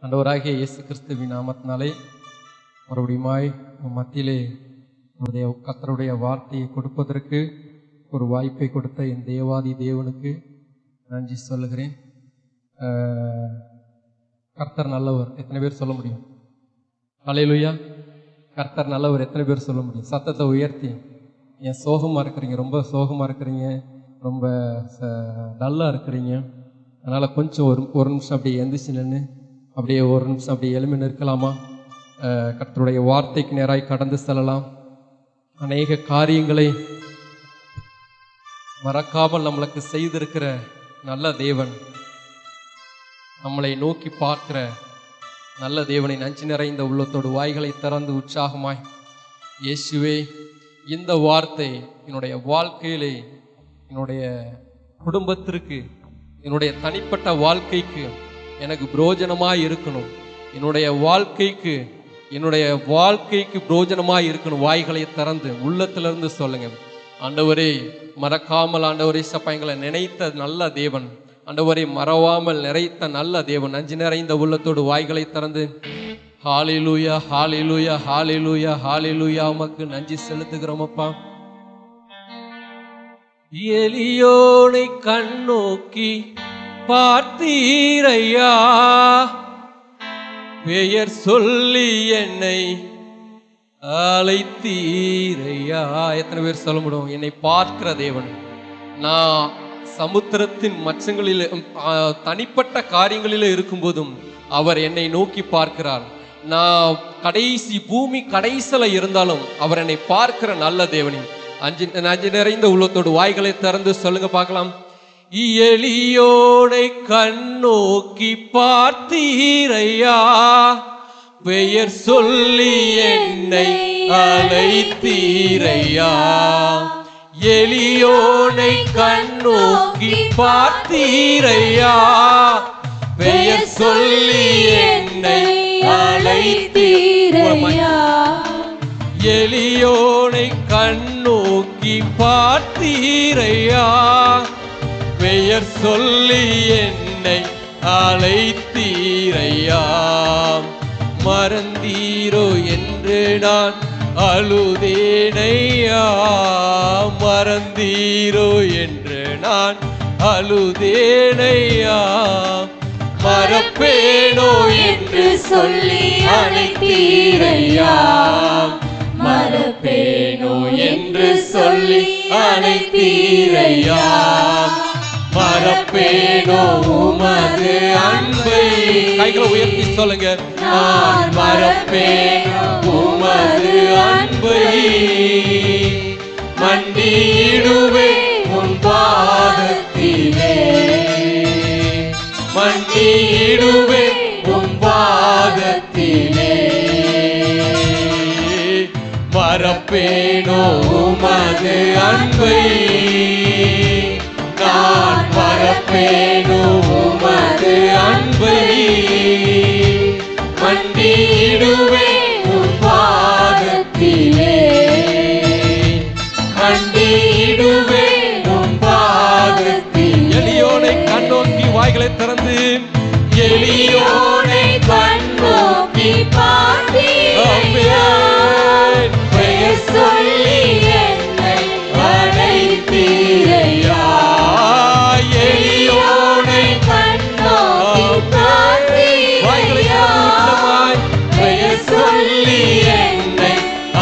ஆண்டவராகிய இயேசு கிறிஸ்துவின் நாமத்தினாலே மறுபடியுமாய் மத்தியிலே கர்த்தருடைய வார்த்தையை கொடுப்பதற்கு ஒரு வாய்ப்பை கொடுத்த என் தேவாதி தேவனுக்கு நன்றி சொல்லுகிறேன். கர்த்தர் நல்லவர் எத்தனை பேர் சொல்ல முடியும்? அல்லேலூயா. கர்த்தர் நல்லவர் எத்தனை பேர் சொல்ல முடியும்? சத்தத்தை உயர்த்தி. ஏன் சோகமாக இருக்கிறீங்க? ரொம்ப சோகமாக இருக்கிறீங்க, ரொம்ப டல்லாக இருக்கிறீங்க. அதனால் கொஞ்சம் ஒரு நிமிஷம் அப்படியே எந்திரிச்சு நின்று அப்படியே ஒரு நிமிஷம் அப்படியே எழுமி நிற்கலாமா? கர்த்தருடைய வார்த்தைக்கு நேராய் கடந்து செல்லலாம். அநேக காரியங்களை மறக்காமல் நம்மளுக்கு செய்திருக்கிற நல்ல தேவன், நம்மளை நோக்கி பார்க்கிற நல்ல தேவனை நஞ்சு நிறைந்த உள்ளத்தோடு வாய்களை திறந்து உற்சாகமாய், இயேசுவே, இந்த வார்த்தை என்னுடைய வாழ்க்கையிலே, என்னுடைய குடும்பத்திற்கு, என்னுடைய தனிப்பட்ட வாழ்க்கைக்கு எனக்கு பிரயோஜனமாய் இருக்கணும். என்னுடைய வாழ்க்கைக்கு பிரயோஜனமாய் இருக்கணும். வாய்களை திறந்து உள்ளத்திலிருந்து சொல்லுங்க. ஆண்டவரே, மறக்காமல் ஆண்டவரே சப்பா எங்களை நினைத்த நல்ல தேவன், ஆண்டவரை மறவாமல் நிறைத்த நல்ல தேவன், நஞ்சு நிறைந்த உள்ளத்தோடு வாய்களை திறந்து ஹல்லேலூயா, ஹல்லேலூயா, ஹல்லேலூயா, ஹல்லேலூயா, உமக்கு நன்றி செலுத்துகிறோமப்பா. எலியோனை கண்ணோக்கி பார்த்தீரையா, பெயர் சொல்லி என்னை அழைத்தீரையா. எத்தனை பேர் சொல்ல முடியும்? என்னை பார்க்கிற தேவன். நான் சமுத்திரத்தின் மச்சங்களில் தனிப்பட்ட காரியங்களில் இருக்கும்போதும் அவர் என்னை நோக்கி பார்க்கிறார். நான் பூமி கடைசில இருந்தாலும் அவர் என்னை பார்க்கிற நல்ல தேவனின் நஞ்சு நிறைந்த உள்ளத்தோடு வாய்களை திறந்து சொல்லுங்க பார்க்கலாம். எலியோனை கண்ணோக்கி பார்த்தீரையா, பெயர் சொல்லி என்னை அழைத்தீரையா. எலியோனை கண்ணோக்கி பார்த்தீரையா, பெயர் சொல்லி என்னை அழைத்தீரையா. எலியோனை கண்ணோக்கி பார்த்தீரையா, பெயர் சொல்லி என்னை அழைத்தீரையா. மறந்தீரோ என்று நான் அழுதேனையா, மறந்தீரோ என்று நான் அழுதேனையா. மறப்பேனோ என்று சொல்லி அழைத்தீரையா, மறப்பேனோ என்று சொல்லி அழைத்தீரையா. மறப்பேனோ உமது அன்பை. கைகளை உயர்த்தி சொல்லுங்க. நான் மறப்பேனோ உமது அன்பை, மண்டியிடுவேன் உன் பாதத்திலே, மண்டியிடுவேன் உன் பாதத்திலே. மறப்பேனோ உமது அன்பை, நான் மறப்பேனோ உமது அன்பை, மண்டியிடுவேன் உன் பாதத்திலே, மண்டியிடுவேன் உன் பாதத்திலே. எலியோனை கண்ணோக்கி வாய்களை திறந்து, எலியோனை கண்ணோக்கி பார்த்தீரையா, பெயர் சொல்லி என்னை அழைத்தீரையா. எலியோனை கண்ணோக்கி பார்த்தீரையா, பெயர் சொல்லி என்னை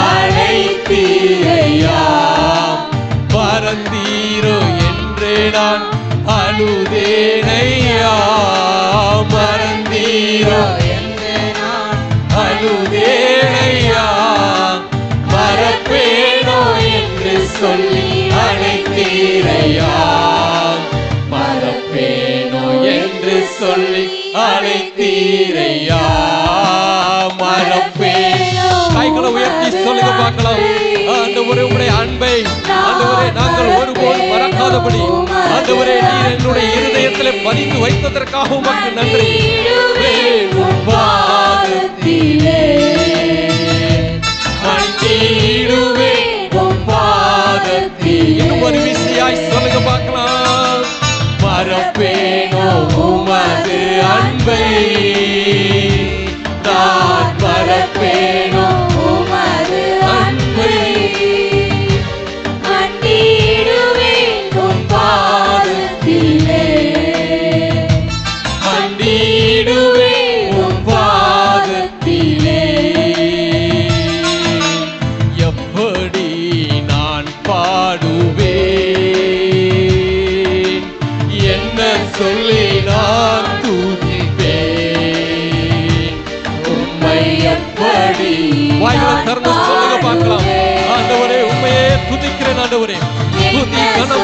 அழைத்தீரையா. மறந்தீரோ என்று நான் அழுதேனையா, மறந்தீரோ என்று நான் அழுதேனையா. மறப்பேனோ என்று சொல்லி அழைத்தீரையா, மறப்பேனோ என்று சொல்லி அழைத்தீரையா. மறப்பேனோ. கைகளை உயர்த்தி சொல்லுங்க பார்க்கலாம். ஆண்டவரே, உம்முடைய அன்பை ஆண்டவரே நாங்கள் ஒருபோதும் மறக்காதபடி ஆண்டவரே நீர் என்னுடைய இருதயத்திலே பதிந்து வைத்ததற்காக உமக்கு நன்றி. உன் பாதத்திலே மண்டியிடுவேன் உன் பாதத்திலே. இன்னும் ஒரு விசையாய் சொல்லுங்க பார்க்கலாம். மறப்பேனோ உமது அன்பை,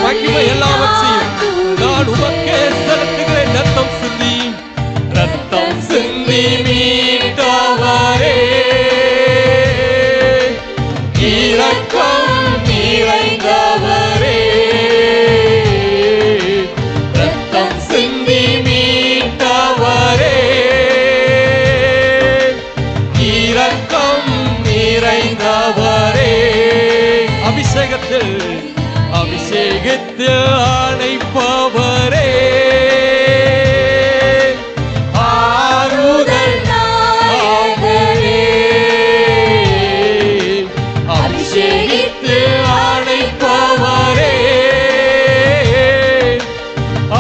மகிமை எல்லாவற்றையும் நான் உமக்கே செலுத்துகிறேன். ரத்தம் சிந்தி மீட்டவரே, இரக்கம் நிறைந்தவரே, ரத்தம் சிந்தி மீட்டவரே, இரக்கம் நிறைந்தவரே, அபிஷேகத்தில் அணைப்பவரே, ஆறுதல் நாயகரே, அபிஷேகித்து அணைப்பவரே,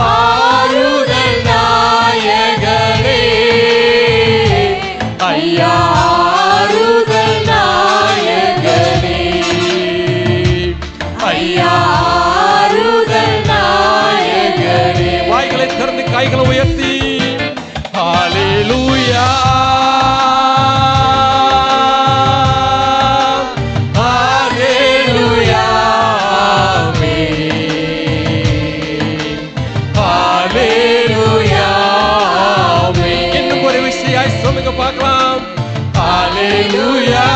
ஆறுதல் நாயகரே, ஐயா ஆறுதல் நாயகரே, ஐயா ஆறுதல் நாயகரே. வாய்களை திறந்து கைகளை உயர்த்தி ஹல்லேலூயா, ஹல்லேலூயா, ஆமென், ஹல்லேலூயா, ஆமென். இன்னும் ஒரு விஷயம் சொல்லுங்க பார்க்கலாம். ஹல்லேலூயா,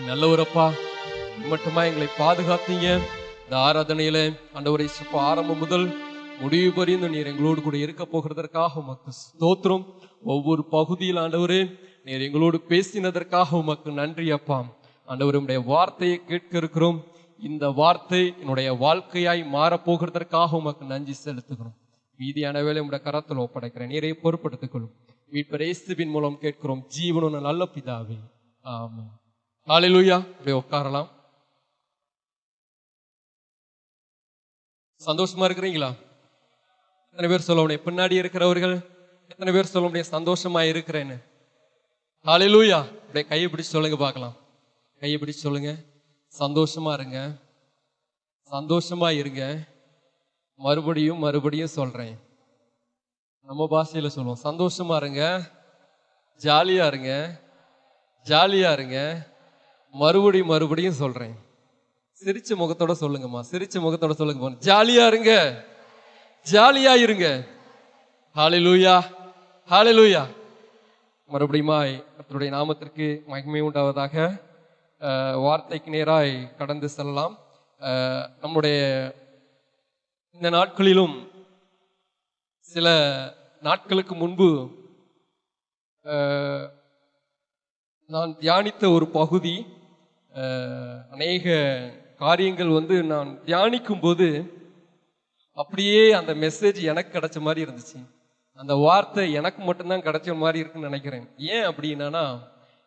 நல்லவரப்பா, மட்டுமா எங்களை பாதுகாத்தீங்க. இந்த ஆராதனையில ஆண்டவரை ஆரம்பம் முதல் முடிவு பரிந்து நீர் எங்களோடு கூட இருக்க போகிறதற்காக உமக்கு ஸ்தோத்திரம். ஒவ்வொரு பகுதியில் ஆண்டவரே நீர் எங்களோடு பேசினதற்காக உமக்கு நன்றி அப்பா. ஆண்டவரே உடைய வார்த்தையை கேட்க இருக்கிறோம். இந்த வார்த்தை என்னுடைய வாழ்க்கையாய் மாறப்போகிறதற்காக உமக்கு நன்றி செலுத்துகிறோம். மீதியான வேலை உடைய கரத்தில் ஒப்படைக்கிறேன். நீரை பொறுப்படுத்திக் கொள்ளும். மீட்பர் இயேசுவின் மூலம் கேட்கிறோம் ஜீவனுள்ள நல்ல பிதாவே, ஆமென். ஹல்லேலூயா. அப்படியே உட்காரலாம். சந்தோஷமா இருக்கிறீங்களா? எத்தனை பேர் சொல்ல முடியும்? பின்னாடி இருக்கிறவர்கள் எத்தனை பேர் சொல்ல முடியும் சந்தோஷமா இருக்கிறேன்னு? ஹல்லேலூயா. அப்படியே கையை பிடிச்சு சொல்லுங்க பார்க்கலாம். கையை பிடிச்சு சொல்லுங்க. சந்தோஷமா இருங்க, சந்தோஷமா இருங்க. மறுபடியும் சொல்றேன். நம்ம பாஷையில சொல்லுவோம். சந்தோஷமா இருங்க, ஜாலியா இருங்க, ஜாலியா இருங்க. மறுபடியும் சொல்றேன். சிரிச்ச முகத்தோட சொல்லுங்கம்மா, சிரிச்ச முகத்தோட சொல்லுங்க. ஜாலியா இருங்க, ஜாலியா இருங்க. ஹல்லேலூயா, ஹல்லேலூயா. மறுபடியும் கர்த்தருடைய நாமத்திற்கு மகிமை உண்டாவதாக. வார்த்தைக்கு நேராய் கடந்து செல்லலாம். நம்முடைய இந்த நாட்களிலும் சில நாட்களுக்கு முன்பு நான் தியானித்த ஒரு பகுதி, அநேக காரியங்கள் நான் தியானிக்கும் போது அப்படியே அந்த மெசேஜ் எனக்கு கிடைச்ச மாதிரி இருந்துச்சு. அந்த வார்த்தை எனக்கு மட்டும்தான் கிடைச்ச மாதிரி இருக்குன்னு நினைக்கிறேன். ஏன் அப்படின்னா,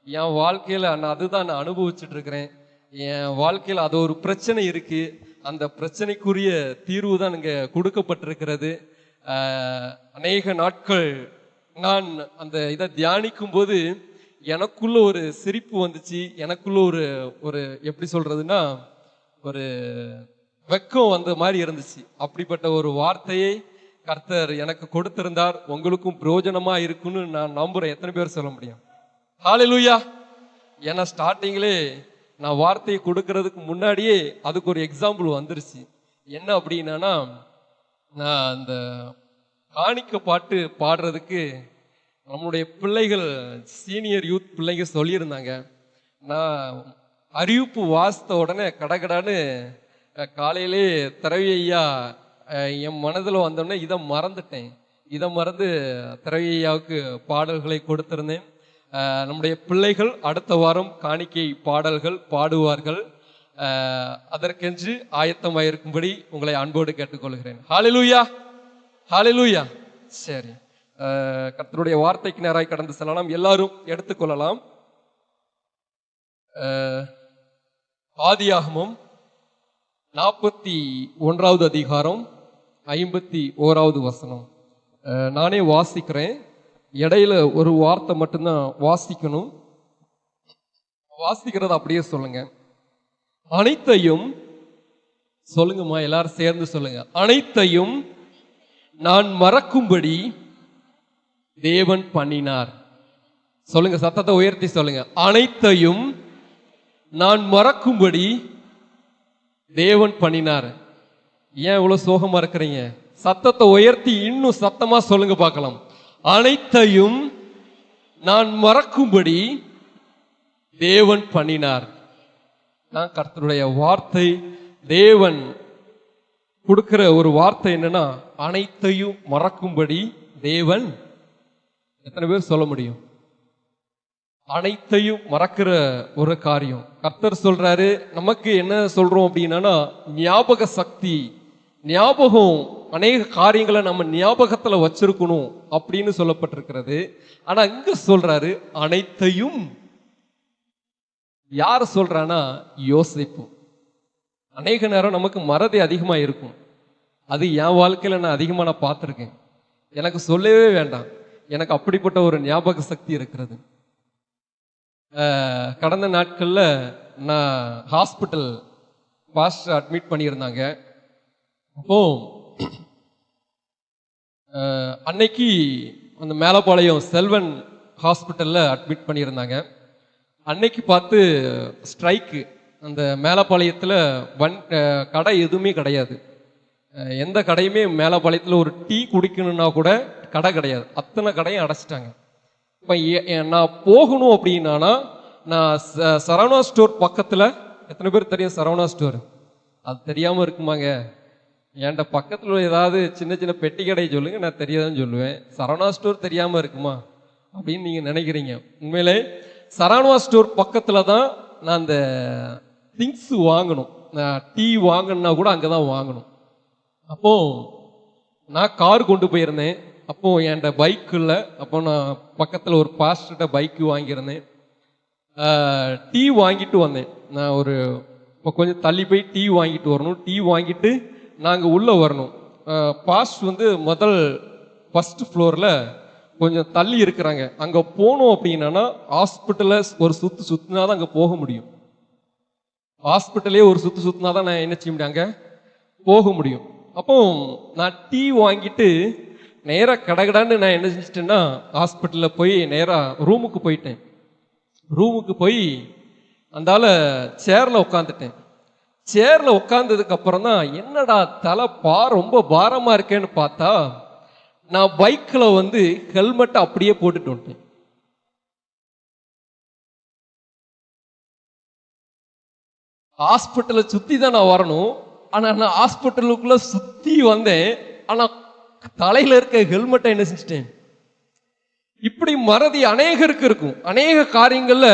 என் வாழ்க்கையில அதுதான் நான் அனுபவிச்சுட்டு இருக்கிறேன். என் வாழ்க்கையில அது ஒரு பிரச்சனை இருக்கு. அந்த பிரச்சனைக்குரிய தீர்வு தான் இங்க கொடுக்கப்பட்டிருக்கிறது. அநேக நாட்கள் நான் அந்த இதை தியானிக்கும் போது எனக்குள்ள ஒரு சிரிப்பு வந்துச்சு. எனக்குள்ள ஒரு எப்படி சொல்றதுன்னா, ஒரு வெக்கம் வந்த மாதிரி இருந்துச்சு. அப்படிப்பட்ட ஒரு வார்த்தையை கர்த்தர் எனக்கு கொடுத்திருந்தார். உங்களுக்கும் பிரயோஜனமா இருக்குன்னு நான் நம்புறேன். எத்தனை பேர் சொல்ல முடியும்? ஹல்லேலூயா. ஏன்னா ஸ்டார்டிங்லே நான் வார்த்தையை கொடுக்கறதுக்கு முன்னாடியே அதுக்கு ஒரு எக்ஸாம்பிள் வந்துருச்சு. என்ன அப்படின்னா, நான் அந்த காணிக்க பாட்டு பாடுறதுக்கு நம்மளுடைய பிள்ளைகள், சீனியர் யூத் பிள்ளைங்க சொல்லியிருந்தாங்க. நான் அறிவிப்பு வாசித்த உடனே கடகடான்னு காலையிலே திரவி ஐயா என் மனதில் வந்தோடனே இதை மறந்துட்டேன். இதை மறந்து திரவி ஐயாவுக்கு பாடல்களை கொடுத்திருந்தேன். நம்முடைய பிள்ளைகள் அடுத்த வாரம் காணிக்கை பாடல்கள் பாடுவார்கள். அதற்கென்று ஆயத்தமாயிருக்கும்படி உங்களை அன்போடு கேட்டுக்கொள்கிறேன். ஹல்லேலூயா, ஹல்லேலூயா. சரி, கர்த்தருடைய வார்த்தைக்கு நேராய் கடந்து செல்லலாம். எல்லாரும் எடுத்துக்கொள்ளலாம். ஆதியாகமம் 41வது அதிகாரம் 51வது வசனம். நானே வாசிக்கிறேன். இடையில ஒரு வார்த்தை மட்டும்தான் வாசிக்கணும். வாசிக்கிறத அப்படியே சொல்லுங்க. அனைத்தையும் சொல்லுங்கம்மா, எல்லாரும் சேர்ந்து சொல்லுங்க. அனைத்தையும் நான் மறக்கும்படி தேவன் பண்ணினார். சொல்லுங்க, சத்தத்தை உயர்த்தி சொல்லுங்க. அனைத்தையும் நான் மறக்கும்படி தேவன் பண்ணினார். ஏன் இவ்வளவு சோகமா இருக்கிறீங்க? சத்தத்தை உயர்த்தி இன்னும் சத்தமா சொல்லுங்க பார்க்கலாம். அனைத்தையும் நான் மறக்கும்படி தேவன் பண்ணினார். நான் கர்த்தருடைய வார்த்தை, தேவன் கொடுக்கிற ஒரு வார்த்தை என்னன்னா, அனைத்தையும் மறக்கும்படி தேவன். எத்தனை பேர் சொல்ல முடியும்? அனைத்தையும் மறக்கிற ஒரு காரியம் கர்த்தர் சொல்றாரு. நமக்கு என்ன சொல்றோம் அப்படின்னா, ஞாபக சக்தி, ஞாபகம், அநேக காரியங்களை நம்ம ஞாபகத்துல வச்சிருக்கணும் அப்படின்னு சொல்லப்பட்டிருக்கிறது. ஆனா இங்க சொல்றாரு அனைத்தையும். யார் சொல்றானா? யோசிப்பு. அநேக நேரம் நமக்கு மறதி அதிகமா இருக்கும். அது என் வாழ்க்கையில நான் அதிகமா பார்த்துருக்கேன். எனக்கு சொல்லவே வேண்டாம், எனக்கு அப்படிப்பட்ட ஒரு ஞாபக சக்தி இருக்கிறது. கடந்த நாட்கள்ல நான் ஹாஸ்பிட்டல் பாஸ்டர் அட்மிட் பண்ணியிருந்தாங்க. அப்போ அன்னைக்கு அந்த மேலப்பாளையம் செல்வன் ஹாஸ்பிட்டல்ல அட்மிட் பண்ணியிருந்தாங்க. அன்னைக்கு பார்த்து ஸ்ட்ரைக்கு. அந்த மேலப்பாளையத்தில் கடை எதுவுமே கிடையாது. எந்த கடையுமே மேலப்பாளையத்தில் ஒரு டீ குடிக்கணும்னா கூட கடை கிடையாது. அத்தனை கடையும் அடைச்சிட்டாங்க. இப்போ நான் போகணும் அப்படின்னா, நான் சரவணா ஸ்டோர் பக்கத்தில், எத்தனை பேர் தெரியும் சரவணா ஸ்டோர்? அது தெரியாமல் இருக்குமாங்க? என்கிட்ட பக்கத்தில் ஏதாவது சின்ன சின்ன பெட்டி கடை சொல்லுங்க, நான் தெரியாதுன்னு சொல்லுவேன். சரவணா ஸ்டோர் தெரியாமல் இருக்குமா அப்படின்னு நீங்கள் நினைக்கிறீங்க. உண்மையிலே சரவணா ஸ்டோர் பக்கத்தில் தான் நான் அந்த திங்ஸ் வாங்கணும். நான் டீ வாங்கணுன்னா கூட அங்கே தான் வாங்கணும். அப்போ நான் கார் கொண்டு போயிருந்தேன். அப்போ என்கிட்ட பைக் இல்லை. அப்போ நான் பக்கத்தில் ஒரு பாஸ்டர்கிட்ட பைக்கு வாங்கியிருந்தேன். டீ வாங்கிட்டு வந்தேன். நான் இப்போ கொஞ்சம் தள்ளி போய் டீ வாங்கிட்டு வரணும். டீ வாங்கிட்டு நாங்கள் உள்ளே வரணும். பாஸ்ட் ஃபர்ஸ்ட் ஃப்ளோரில் கொஞ்சம் தள்ளி இருக்கிறாங்க. அங்கே போகணும் அப்படின்னா ஹாஸ்பிட்டலில் ஒரு சுற்றினா தான் அங்கே போக முடியும். ஹாஸ்பிட்டலே ஒரு சுற்றினா தான் நான் என்ன செய்ய முடியும், அங்கே போக முடியும். அப்போ நான் டீ வாங்கிட்டு நேராக கடகடான்னு நான் என்ன செஞ்சிட்டேன்னா, ஹாஸ்பிட்டலில் போய் நேராக ரூமுக்கு போயிட்டேன். ரூமுக்கு போய் அந்தால சேரில் உட்காந்துட்டேன். சேரில் உட்காந்ததுக்கு அப்புறம் தான் என்னடா தலை ரொம்ப பாரமாக இருக்கேன்னு பார்த்தா, நான் பைக்கில் ஹெல்மெட்டை அப்படியே போட்டுட்டு வந்துட்டேன். ஹாஸ்பிட்டலை சுற்றி தான் நான் வரணும். ஆனால் நான் ஹாஸ்பிட்டலுக்குள்ள சுற்றி வந்தேன். ஆனால் தலையில் இருக்க ஹெல்மெட்டை என்ன செஞ்சிட்டேன். இப்படி மறதி அநேகருக்கு இருக்கும். அநேக காரியங்கள்ல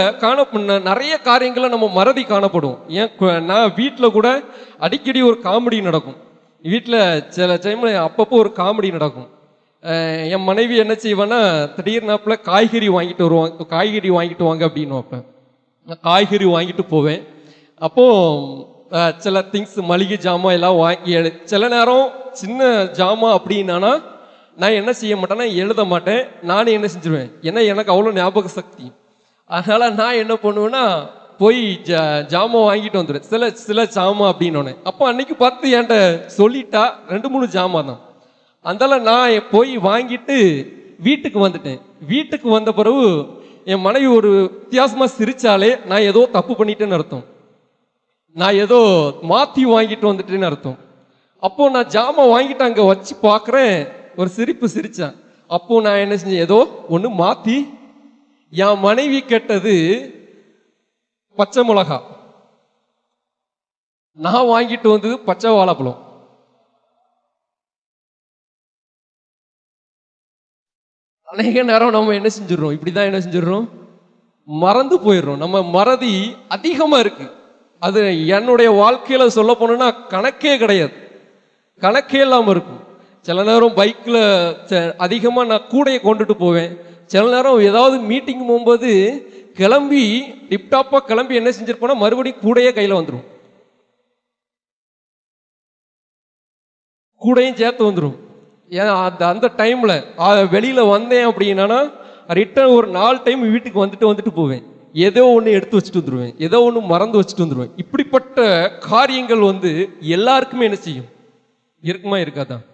நிறைய காரியங்கள்ல நம்ம மறதி காணப்படும். ஏன் நான் வீட்டில் கூட அடிக்கடி ஒரு காமெடி நடக்கும். வீட்டில் சில டைம்ல அப்பப்போ ஒரு காமெடி நடக்கும். என் மனைவி என்ன செய்வேன்னா, திடீர்னாப்புல காய்கறி வாங்கிட்டு வருவாங்க. காய்கறி வாங்கிட்டு வாங்க அப்படின்னு வைப்பேன். காய்கறி வாங்கிட்டு போவேன். அப்போ சில திங்ஸ், மளிகை ஜாமான் எல்லாம் வாங்கி சில நேரம் சின்ன ஜாமான் அப்படின்னா நான் என்ன செய்ய மாட்டேன்னா, எழுத மாட்டேன். நானே என்ன செஞ்சிருவேன், ஏன்னா எனக்கு அவ்வளோ ஞாபக சக்தி. அதனால நான் என்ன பண்ணுவேன்னா, போய் ஜாமான் வாங்கிட்டு வந்துடுவேன். சில ஜாமான் அப்படின்னு. அப்போ அன்னைக்கு பார்த்து என்கிட்ட சொல்லிட்டா 2-3 ஜாமான் தான். அதனால நான் போய் வாங்கிட்டு வீட்டுக்கு வந்துட்டேன். வீட்டுக்கு வந்த பிறகு என் மனைவி ஒரு வித்தியாசமா சிரிச்சாலே நான் ஏதோ தப்பு பண்ணிட்டேன்னு அர்த்தம். நான் ஏதோ மாத்தி வாங்கிட்டு வந்துட்டேன்னு அர்த்தம். அப்போ நான் ஜாமான் வாங்கிட்டு அங்க வச்சு பார்க்குறேன், ஒரு சிரிப்பு சிரிச்சேன். அப்போ நான் என்ன செஞ்சேன், ஏதோ ஒன்று மாத்தி. என் மனைவி கேட்டது பச்சை மிளகா, நான் வாங்கிட்டு வந்தது பச்சை வாழைப்பழம். அநேக நேரம் நம்ம என்ன செஞ்சிடறோம், இப்படிதான் என்ன செஞ்சிடறோம், மறந்து போயிடுறோம். நம்ம மறதி அதிகமா இருக்கு. அது என்னுடைய வாழ்க்கையில சொல்ல போனோம்னா கணக்கே கிடையாது, கணக்கே இல்லாமல் இருக்கும். சில நேரம் பைக்கில் அதிகமாக நான் கூடையை கொண்டுட்டு போவேன். சில நேரம் ஏதாவது மீட்டிங் போகும்போது கிளம்பி டிப்டாப்பாக கிளம்பி என்ன செஞ்சிருப்போனா மறுபடியும் கூடையே கையில் வந்துடும், கூடையும் சேர்த்து வந்துடும். ஏன் அந்த டைமில் வெளியில் வந்தேன் அப்படின்னா ரிட்டர்ன் ஒரு 4 டைம் வீட்டுக்கு வந்துட்டு போவேன். ஏதோ ஒன்று எடுத்து வச்சுட்டு வந்துடுவேன், ஏதோ ஒன்று மறந்து வச்சுட்டு வந்துடுவேன். இப்படிப்பட்ட காரியங்கள் எல்லாருக்குமே என்ன செய்யும், இருக்குமா இருக்காதான்?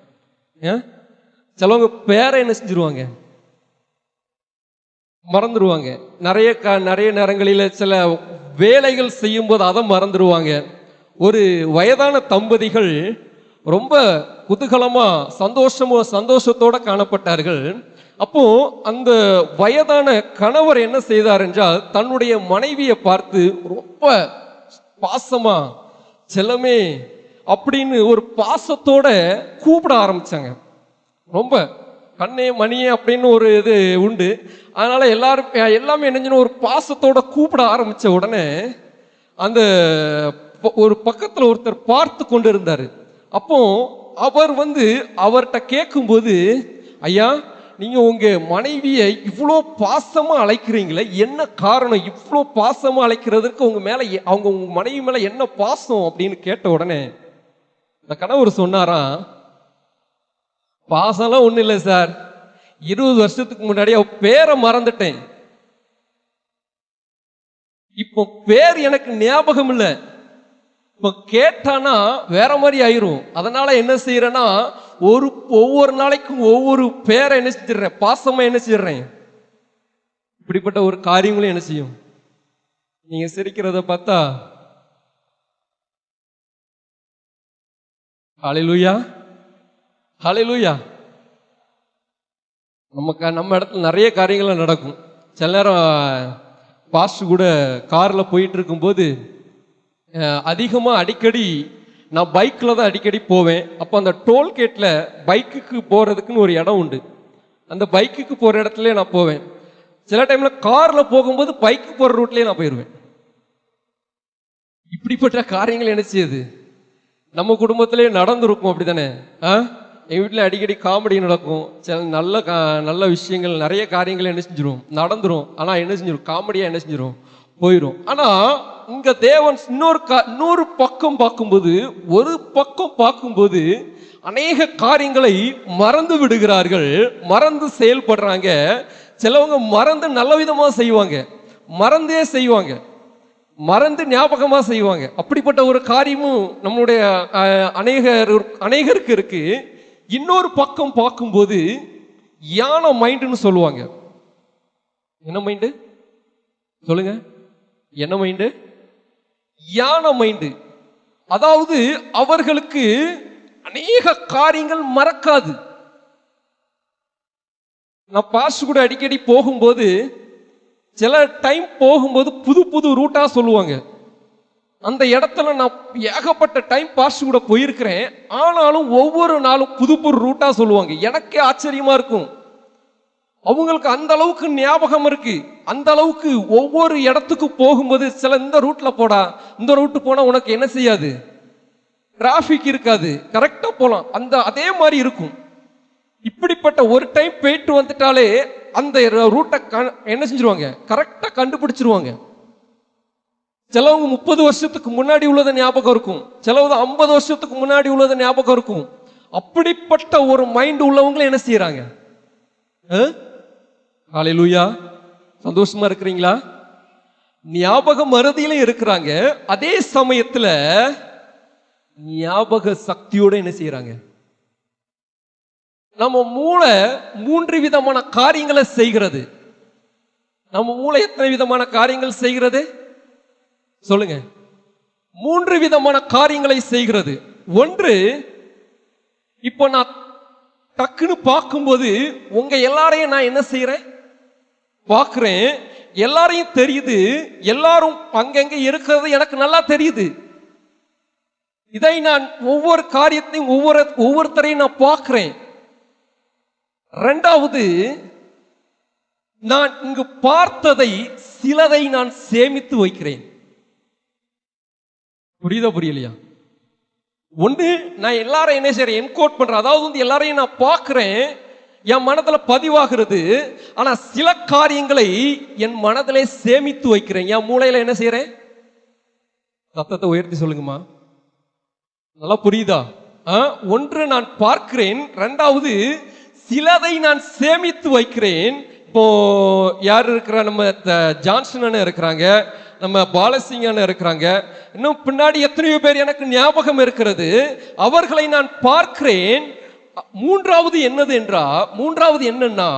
சிலவங்க பேரை என்ன செஞ்சிருவாங்க, மறந்துடுவாங்க. நிறைய நேரங்களில் சில வேலைகள் செய்யும்போது அதை மறந்துடுவாங்க. ஒரு வயதான தம்பதிகள் ரொம்ப குதூகலமா சந்தோஷத்தோட காணப்பட்டார்கள். அப்போ அந்த வயதான கணவர் என்ன செய்தார் என்றால் தன்னுடைய மனைவியை பார்த்து ரொம்ப பாசமா செல்லமே அப்படின்னு ஒரு பாசத்தோட கூப்பிட ஆரம்பிச்சாங்க. ரொம்ப கண்ணே மணியே அப்படின்னு ஒரு இது உண்டு. அதனால எல்லாமே என்னஞ்சுன்னு ஒரு பாசத்தோட கூப்பிட ஆரம்பிச்ச உடனே அந்த ஒரு பக்கத்துல ஒருத்தர் பார்த்து கொண்டு இருந்தாரு. அப்போ அவர் அவர்கிட்ட கேட்கும்போது, ஐயா நீங்க உங்க மனைவியை இவ்வளோ பாசமா அழைக்கிறீங்களே, என்ன காரணம்? இவ்வளோ பாசமா அழைக்கிறதுக்கு உங்க மனைவி மேல என்ன பாசம் அப்படின்னு கேட்ட உடனே இந்த கணவர் சொன்னாராம், பாசம்லாம் ஒன்றும் இல்லை சார், 20 வருஷத்துக்கு முன்னாடி அவ பேரை மறந்துட்டேன், இப்போ பேர் எனக்கு ஞாபகம் இல்லை, இப்போ கேட்டானா வேற மாதிரி ஆயிரும். அதனால என்ன செய்யறேன்னா ஒவ்வொரு நாளைக்கும் ஒவ்வொரு பேரை என்ன செஞ்சிடறேன், பாசமா என்ன செஞ்சிடறேன். இப்படிப்பட்ட ஒரு காரியங்களும் என்ன செய்யும். நீங்க சிரிக்கிறத பார்த்தா ஹல்லேலூயா ஹல்லேலூயா. நம்ம இடத்துல நிறைய காரியங்கள் நடக்கும். சில நேரம் பாஸ்டர் கூட கார்ல போயிட்டு இருக்கும்போது அதிகமாக அடிக்கடி நான் பைக்கில் தான் அடிக்கடி போவேன். அப்போ அந்த டோல்கேட்டில் பைக்குக்கு போகிறதுக்குன்னு ஒரு இடம் உண்டு. அந்த பைக்குக்கு போகிற இடத்துல நான் போவேன். சில டைமில் காரில் போகும்போது பைக்கு போகிற ரூட்லேயே நான் போயிடுவேன். இப்படிப்பட்ட காரியங்கள் என்ன செய்யுது, நம்ம குடும்பத்திலே நடந்திருக்கும். அப்படி தானே? எங்கள் வீட்டில் அடிக்கடி காமெடி நடக்கும். சில நல்ல விஷயங்கள் நிறைய காரியங்கள் என்ன செஞ்சிடும், நடந்துடும். ஆனால் என்ன செஞ்சிடும், காமெடியாக என்ன செஞ்சிடும், போயிடும். ஆனால் இங்க தேவன் இன்னொரு பக்கம் பார்க்கும்போது, ஒரு பக்கம் பார்க்கும்போது அநேக காரியங்களை மறந்து விடுகிறார்கள், மறந்து செயல்படுறாங்க. சிலவங்க மறந்து நல்ல விதமா செய்வாங்க, மறந்தே செய்வாங்க, மறந்து ஞாபகமா செய்வாங்க. அப்படிப்பட்ட ஒரு காரியமும் நம்மளுடைய அநேகருக்கு இருக்கு. இன்னொரு பக்கம் பார்க்கும்போது யானை மைண்டுன்னு சொல்லுவாங்க. என்ன மைண்டு சொல்லுங்க, என்ன மைண்டு? யானை மைண்டு. அதாவது அவர்களுக்கு அநேக காரியங்கள் மறக்காது. நான் பாஸ் கூட அடிக்கடி போகும்போது சில டைம் போகும்போது புது புது ரூட்டா சொல்லுவாங்க. அந்த இடத்துல நான் ஏகப்பட்ட டைம் பாஸ் கூட போயிருக்கிறேன். ஆனாலும் ஒவ்வொரு நாளும் புது புது ரூட்டா சொல்லுவாங்க. எனக்கே ஆச்சரியமா இருக்கும். அவங்களுக்கு அந்த அளவுக்கு ஞாபகம் இருக்கு. அந்த அளவுக்கு ஒவ்வொரு இடத்துக்கு போகும்போது சில இந்த ரூட்ல போடா, இந்த ரூட்டு போனா உனக்கு என்ன செய்யாது, டிராபிக் இருக்காது, கரெக்டா போலாம், அதே மாதிரி இருக்கும். இப்படிப்பட்ட ஒரு டைம் போயிட்டு வந்துட்டாலே அந்த ரூட்டை என்ன செஞ்சிருவாங்க, கரெக்டா கண்டுபிடிச்சிருவாங்க. சிலவங்க 30 வருஷத்துக்கு முன்னாடி உள்ளதை ஞாபகம் இருக்கும், சிலவங்க 50 வருஷத்துக்கு முன்னாடி உள்ளதை ஞாபகம் இருக்கும். அப்படிப்பட்ட ஒரு மைண்ட் உள்ளவங்களும் என்ன செய்யறாங்க. ஹல்லேலூயா. சந்தோஷமா இருக்கிறீங்களா? ஞாபக மறதியில இருக்கிறாங்க, அதே சமயத்துல ஞாபக சக்தியோட என்ன செய்யறாங்க. நம்ம மூளை 3 விதமான காரியங்களை செய்கிறது. நம்ம மூளை எத்தனை விதமான காரியங்கள் செய்கிறது சொல்லுங்க? 3 விதமான காரியங்களை செய்கிறது. ஒன்று, இப்போ நான் டக்குன்னு பார்க்கும்போது உங்க எல்லாரையும் நான் என்ன செய்யறேன், பார்க்கிறேன், எல்லாரையும் தெரியுது, எல்லாரும் அங்கங்க இருக்கிறது எனக்கு நல்லா தெரியுது. இதை நான் ஒவ்வொரு காரியத்தையும் ஒவ்வொருத்தரையும் நான் பார்க்கிறேன். இரண்டாவது, நான் இங்கு பார்த்ததை சிலதை நான் சேமித்து வைக்கிறேன். புரியுதா புரியலையா? ஒன்று, நான் எல்லாரும் என்ன செய்யறேன், என்கோட் பண்றேன். அதாவது வந்து எல்லாரையும் நான் பார்க்கிறேன், என் மனதுல பதிவாகிறது. ஆனா சில காரியங்களை என் மனதிலே சேமித்து வைக்கிறேன். என் மூளையில என்ன செய்யறேன்? சத்தத்தை உயர்த்தி சொல்லுங்கம்மா. நல்லா புரியுதா? ஒன்று நான் பார்க்கிறேன், இரண்டாவது சிலதை நான் சேமித்து வைக்கிறேன். இப்போ யார் இருக்கிற, நம்ம ஜான்சன் இருக்கிறாங்க, நம்ம பாலசிங்கன் இருக்கிறாங்க, இன்னும் பின்னாடி எத்தனையோ பேர் எனக்கு ஞாபகம் இருக்கிறது. அவர்களை நான் பார்க்கிறேன். மூன்றாவது என்னன்னா,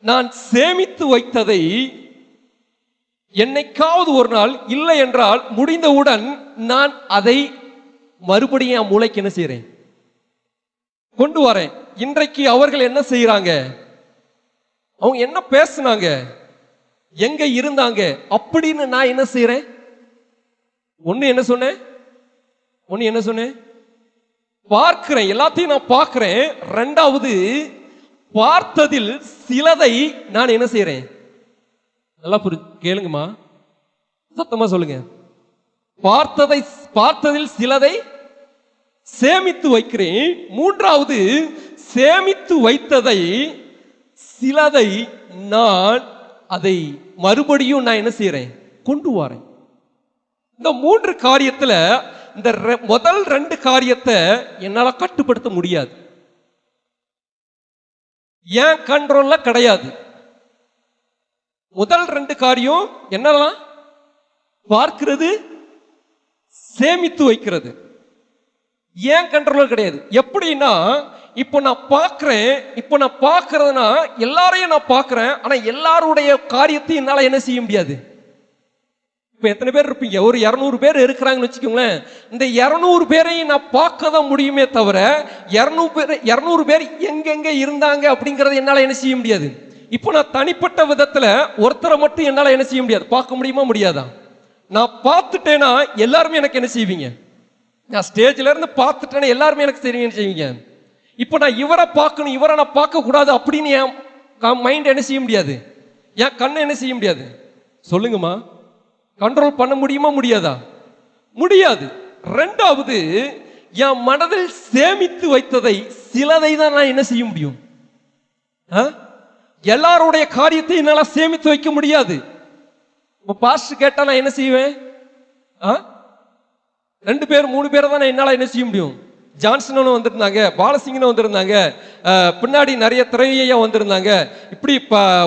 நான் சேமித்து வைத்ததை என்னைக்காவது ஒரு நாள், இல்லை என்றால் முடிந்தவுடன் நான் அதை மறுபடியும் என் மூளைக்கு என்ன செய்யறேன், கொண்டு வரேன். இன்றைக்கு அவர்கள் என்ன செய்யறாங்க, அவங்க என்ன பேசுனாங்க, எங்க இருந்தாங்க அப்படின்னு நான் என்ன செய்யறேன். ஒன்னு என்ன சொன்னேன், பார்க்கிறேன், எல்லாத்தையும் நான் பார்க்கிறேன். இரண்டாவது, பார்த்ததில் சிலதை நான் என்ன செய்யறேன். நல்லா கேளுங்கம்மா, சத்தமா சொல்லுங்க. பார்த்ததில் சிலதை சேமித்து வைக்கிறேன். மூன்றாவது, சேமித்து வைத்ததை சிலதை நான் அதை மறுபடியும் நான் என்ன செய்யறேன், கொண்டு வரேன். இந்த மூன்று காரியத்துல இந்த முதல் ரெண்டு காரியத்தை என்னால கட்டுப்படுத்த முடியாது, ஏன் கண்ட்ரோல்ல கிடையாது. முதல் ரெண்டு காரியம் என்னலாம், பார்க்கிறது, சேமித்து வைக்கிறது, ஏன் கண்ட்ரோல் கிடையாது. எப்படின்னா, இப்போ நான் பார்க்கறதுனா எல்லாரையும் நான் பார்க்கிறேன். ஆனா எல்லாருடைய காரியத்தையும் என்னால என்ன செய்ய முடியாது. இப்ப எத்தனை பேர் இருப்பீங்க, ஒரு 200 பேர் இருக்கிறாங்கன்னு வச்சுக்கோங்களேன். இந்த 200 பேரையும் நான் பார்க்க தான் முடியுமே தவிர 200 பேர் எங்கெங்க இருந்தாங்க அப்படிங்கறத என்னால என்ன செய்ய முடியாது. இப்போ நான் தனிப்பட்ட விதத்துல ஒருத்தரை மட்டும் என்னால என்ன செய்ய முடியாது, பார்க்க முடியுமா முடியாதா? நான் பார்த்துட்டேன்னா எல்லாருமே எனக்கு என்ன செய்வீங்க, நான் ஸ்டேஜ்ல இருந்து பார்த்துட்டேன்னா எல்லாருமே எனக்கு செய்வீங்க. இப்போ நான் இவரை பார்க்கணும், இவரை நான் பார்க்க கூடாது அப்படின்னு என் மைண்ட் என்ன செய்ய முடியாது, என் கண்ணை என்ன செய்ய முடியாது. சொல்லுங்கம்மா, கண்ட்ரோல் பண்ண முடியுமா முடியாதா? முடியாது. ரெண்டாவது, என் மனதில் சேமித்து வைத்ததை சிலதை தான் நான் என்ன செய்ய முடியும். எல்லாருடைய காரியத்தை என்னால சேமித்து வைக்க முடியாது. பாஸ்டர் கேட்டா நான் என்ன செய்வேன், 2 பேர் 3 பேரை தான் என்னால என்ன செய்ய முடியும். ஜான்சனும் வந்திருந்தாங்க, பாலசிங்கனும் வந்திருந்தாங்க, பின்னாடி நிறைய திரையா வந்திருந்தாங்க, இப்படி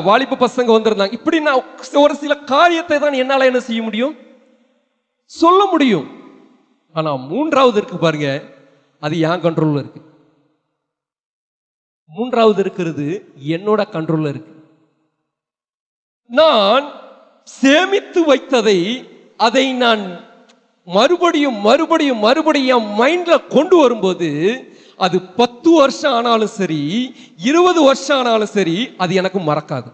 வாலிப பசங்க வந்திருந்தாங்க. இப்படி நான் ஒரு சில காரியத்தை தான் என்னால என்ன செய்ய முடியும், சொல்ல முடியும். ஆனா மூன்றாவது இருக்கு பாருங்க, அது என் கண்ட்ரோல்ல இருக்கு. மூன்றாவது இருக்கிறது என்னோட கண்ட்ரோல்ல இருக்கு. நான் சேமித்து வைத்ததை அதை நான் மறுபடியும் என் மைண்ட்ல கொண்டு வரும்போது, அது 10 வருஷம் ஆனாலும் சரி, 20 வருஷம் ஆனாலும் சரி, அது எனக்கு மறக்காது.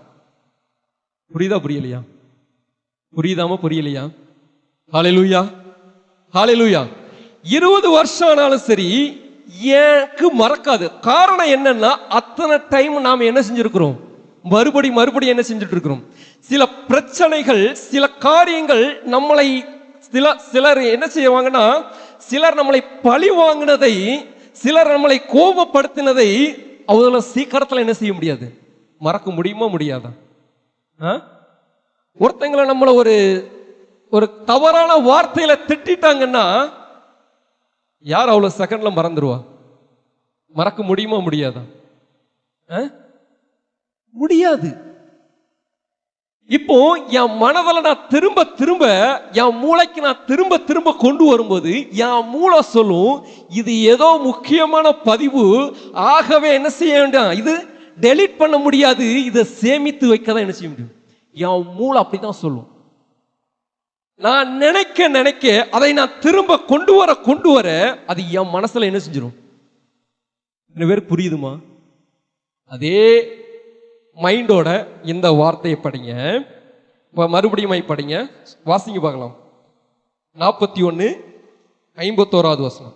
புரியுதா புரியலையா? புரியலையா? ஹல்லேலூயா, ஹல்லேலூயா. 20 வருஷம் ஆனாலும் சரி எனக்கு மறக்காது. காரணம் என்னன்னா, அத்தனை டைம் நாம் என்ன செஞ்சிருக்கிறோம், மறுபடியும் என்ன செஞ்சுட்டு இருக்கிறோம். சில பிரச்சனைகள், சில காரியங்கள் நம்மளை சிலர் என்ன செய்வாங்கன்னா, சிலர் நம்மளை பழி வாங்கினதை, சிலர் நம்மளை கோபப்படுத்தினதை அவ்வளவு சீக்கிரத்தில் என்ன செய்ய முடியாது, மறக்க முடியுமா முடியாதா? ஒருத்தங்களை நம்மள ஒரு தவறான வார்த்தையில திட்டாங்கன்னா யார் அவ்வளவு செகண்ட்ல மறந்துடுவா? மறக்க முடியுமா முடியாதா? முடியாது. இப்போ என் மனதில் நான் திரும்ப என் மூளைக்கு நான் திரும்ப கொண்டு வரும்போது என் மூளை சொல்லும், இது ஏதோ முக்கியமான பதிவு, ஆகவே என்ன செய்ய வேண்டாம், இது டெலீட் பண்ண முடியாது, இதை சேமித்து வைக்கதான் என்ன செய்ய முடியும். என் மூளை அப்படிதான் சொல்லும். நான் நினைக்க அதை நான் திரும்ப கொண்டு வர அது என் மனசுல என்ன செஞ்சிடும். பேர் புரியுதுமா? அதே மைண்டோட இந்த வார்த்தையை படிங்க, மறுபடியும் படிங்க, வாசிங்க பார்க்கலாம். 41:51 வசனம்.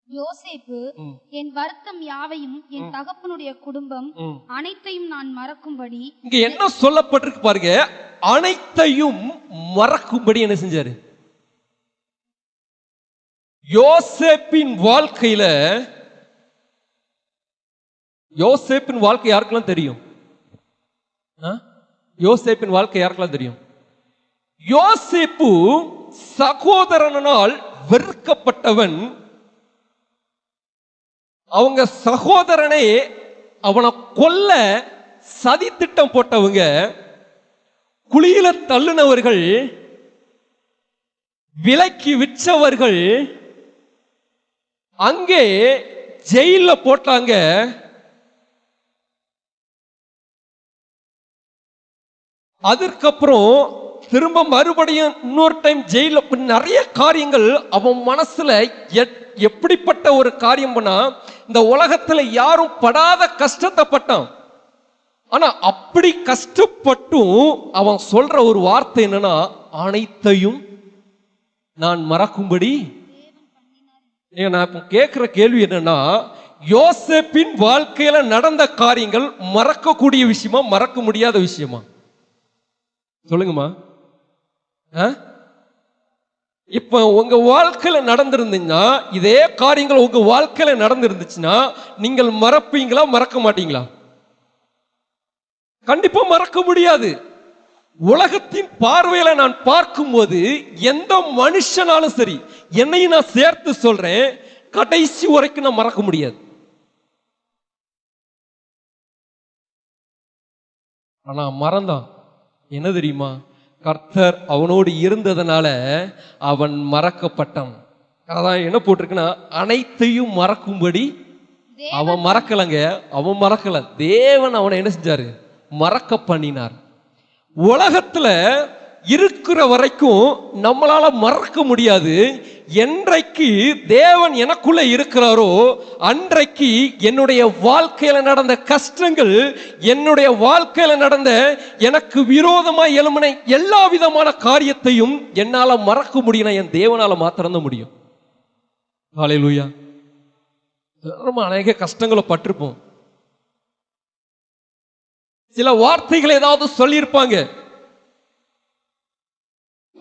யோசேப்பு, என் வருத்தம் யாவையும் என் தகப்பனுடைய குடும்பம் அனைத்தையும் நான் மறக்கும்படி. இங்க என்ன சொல்லப்பட்டிருக்கு பாருங்க, அனைத்தையும் மறக்கும்படி என்ன செஞ்சாரு, யோசேப்பின் வாழ்க்கையில, யோசேப்பின் வாழ்க்கை யாருக்கெல்லாம் தெரியும்? யோசேப்பின் வாழ்க்கை யாருக்கெல்லாம் தெரியும்? யோசேப்பு சகோதரனால் வெறுக்கப்பட்டவன். அவங்க சகோதரனை அவனை கொல்ல சதி திட்டம் போட்டவங்க, குழியில தள்ளுனவர்கள், விலைக்கு விற்றவர்கள், அங்கே ஜெயில போட்டாங்க. அதற்கப்புறம் திரும்ப மறுபடியும் இன்னொரு டைம் ஜெயில, நிறைய காரியங்கள் அவன் மனசுல எப்படிப்பட்ட ஒரு காரியம் பண்ணா, இந்த உலகத்துல யாரும் படாத கஷ்டத்தை பட்டான். ஆனா அப்படி கஷ்டப்பட்டும் அவன் சொல்ற ஒரு வார்த்தை என்னன்னா, அனைத்தையும் நான் மறக்கும்படி. நான் இப்ப கேட்கிற கேள்வி என்னன்னா, யோசேப்பின் வாழ்க்கையில நடந்த காரியங்கள் மறக்கக்கூடிய விஷயமா, மறக்க முடியாத விஷயமா? சொல்லுங்கம்மா. இப்ப உங்க வாழ்க்கையில நடந்திருந்தீங்கன்னா, இதே காரியங்கள் உங்க வாழ்க்கையில நடந்திருந்துச்சுன்னா, நீங்கள் மறப்பீங்களா, மறக்க மாட்டீங்களா? கண்டிப்பா மறக்க முடியாது. உலகத்தின் பார்வையில நான் பார்க்கும்போது எந்த மனுஷனாலும் சரி, என்னையும் நான் சேர்த்து சொல்றேன், கடைசி வரைக்கும் நான் மறக்க முடியாது. ஆனா மறந்தான். என்ன தெரியுமா? கர்த்தர் அவனோடு இருந்ததனால அவன் மறக்கப்பட்டான். அதான் என்ன போட்டிருக்குன்னா, அனைத்தையும் மறக்கும்படி. அவன் மறக்கலங்க, அவன் மறக்கல, தேவன் அவனை என்ன செஞ்சாரு? மறக்க பண்ணினார். உலகத்துல இருக்கிற வரைக்கும் நம்மளால மறக்க முடியாது. என்றைக்கு தேவன் எனக்குள்ள இருக்கிறாரோ அன்றைக்கு என்னுடைய வாழ்க்கையில நடந்த கஷ்டங்கள், என்னுடைய வாழ்க்கையில நடந்த எனக்கு விரோதமாய் எழும்பின எல்லா விதமான காரியத்தையும் என்னால மறக்க முடியும். என் தேவனால மாத்திரம்தான் முடியும். ஹல்லேலூயா. ரொம்ப அநேக கஷ்டங்களை பட்டிருப்போம். சில வார்த்தைகள் ஏதாவது சொல்லியிருப்பாங்க,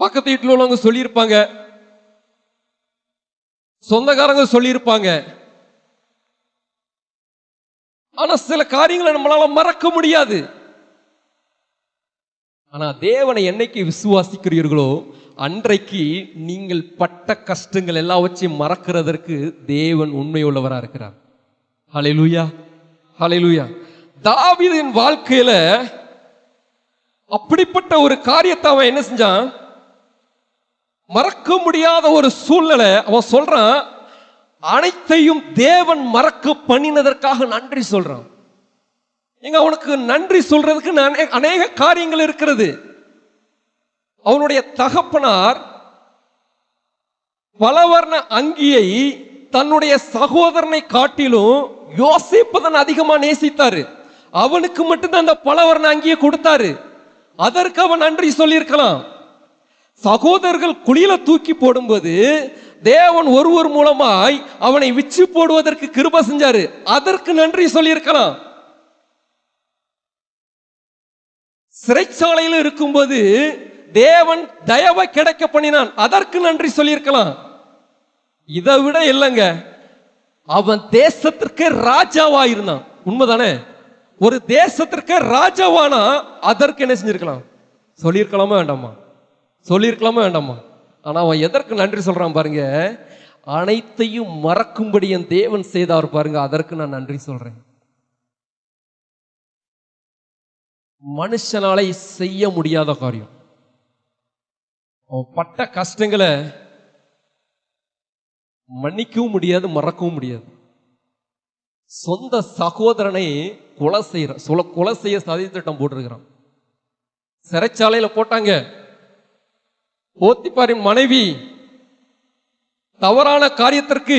பக்கத்து வீட்டில் உள்ளவங்க சொல்லியிருப்பாங்க, சொந்தக்காரங்க சொல்லியிருப்பாங்க. ஆனா சில காரியங்களை நம்மளால மறக்க முடியாது. ஆனா தேவனை என்னைக்கு விசுவாசிக்கிறீர்களோ அன்றைக்கு நீங்கள் பட்ட கஷ்டங்கள் எல்லாவற்றையும் மறக்கிறதற்கு தேவன் உண்மையுள்ளவராக இருக்கிறார். ஹல்லேலூயா, ஹல்லேலூயா. தாவீதின் வாழ்க்கையில அப்படிப்பட்ட ஒரு காரியத்தை அவன் என்ன செஞ்சான்? மறக்க முடியாத ஒரு சூழ்நிலை. அவன் சொல்றான், அனைத்தையும் தேவன் மறக்க பண்ணினதற்காக நன்றி சொல்றான். எங்க அவனுக்கு நன்றி சொல்றதுக்கு அநேக காரியங்கள் இருக்கிறது. அவனுடைய தகப்பனார் பலவர்ண அங்கியை தன்னுடைய சகோதரனை காட்டிலும் யோசேப்பு தான் அதிகமா நேசித்தாரு. அவனுக்கு மட்டும்தான் அந்த பலவர்ண அங்கியை கொடுத்தாரு. அதற்கு அவன் நன்றி சொல்லியிருக்கலாம். சகோதரர்கள் குழியில தூக்கி போடும்போது தேவன் ஒருவர் மூலமாய் அவனை விச்சு போடுவதற்கு கிருபை செஞ்சாரு. அதற்கு நன்றி சொல்லியிருக்கலாம். சிறைச்சாலையில் இருக்கும்போது தேவன் தயவை கிடைக்க பண்ணினான். அதற்கு நன்றி சொல்லியிருக்கலாம். இதை விட இல்லைங்க, அவன் தேசத்திற்கு ராஜாவா இருந்தான். உண்மைதானே? ஒரு தேசத்திற்கு ராஜாவானா அதற்கு என்ன செஞ்சிருக்கலாம்? சொல்லியிருக்கலாமா வேண்டாமா? சொல்லியிருக்கலாமா வேண்டாமா? ஆனா அவன் எதற்கு நன்றி சொல்றான் பாருங்க. அனைத்தையும் மறக்கும்படி என் தேவன் செய்தார் பாருங்க, அதற்கு நான் நன்றி சொல்றேன். மனுஷனாலே செய்ய முடியாத காரியம். அவன் பட்ட கஷ்டங்களை மன்னிக்கவும் முடியாது, மறக்கவும் முடியாது. சொந்த சகோதரனை கொலை செய்ய சதி திட்டம் போட்டிருக்கிறான். சிறைச்சாலையில போட்டாங்க. போத்திபாரின் மனைவி தவறான காரியத்திற்கு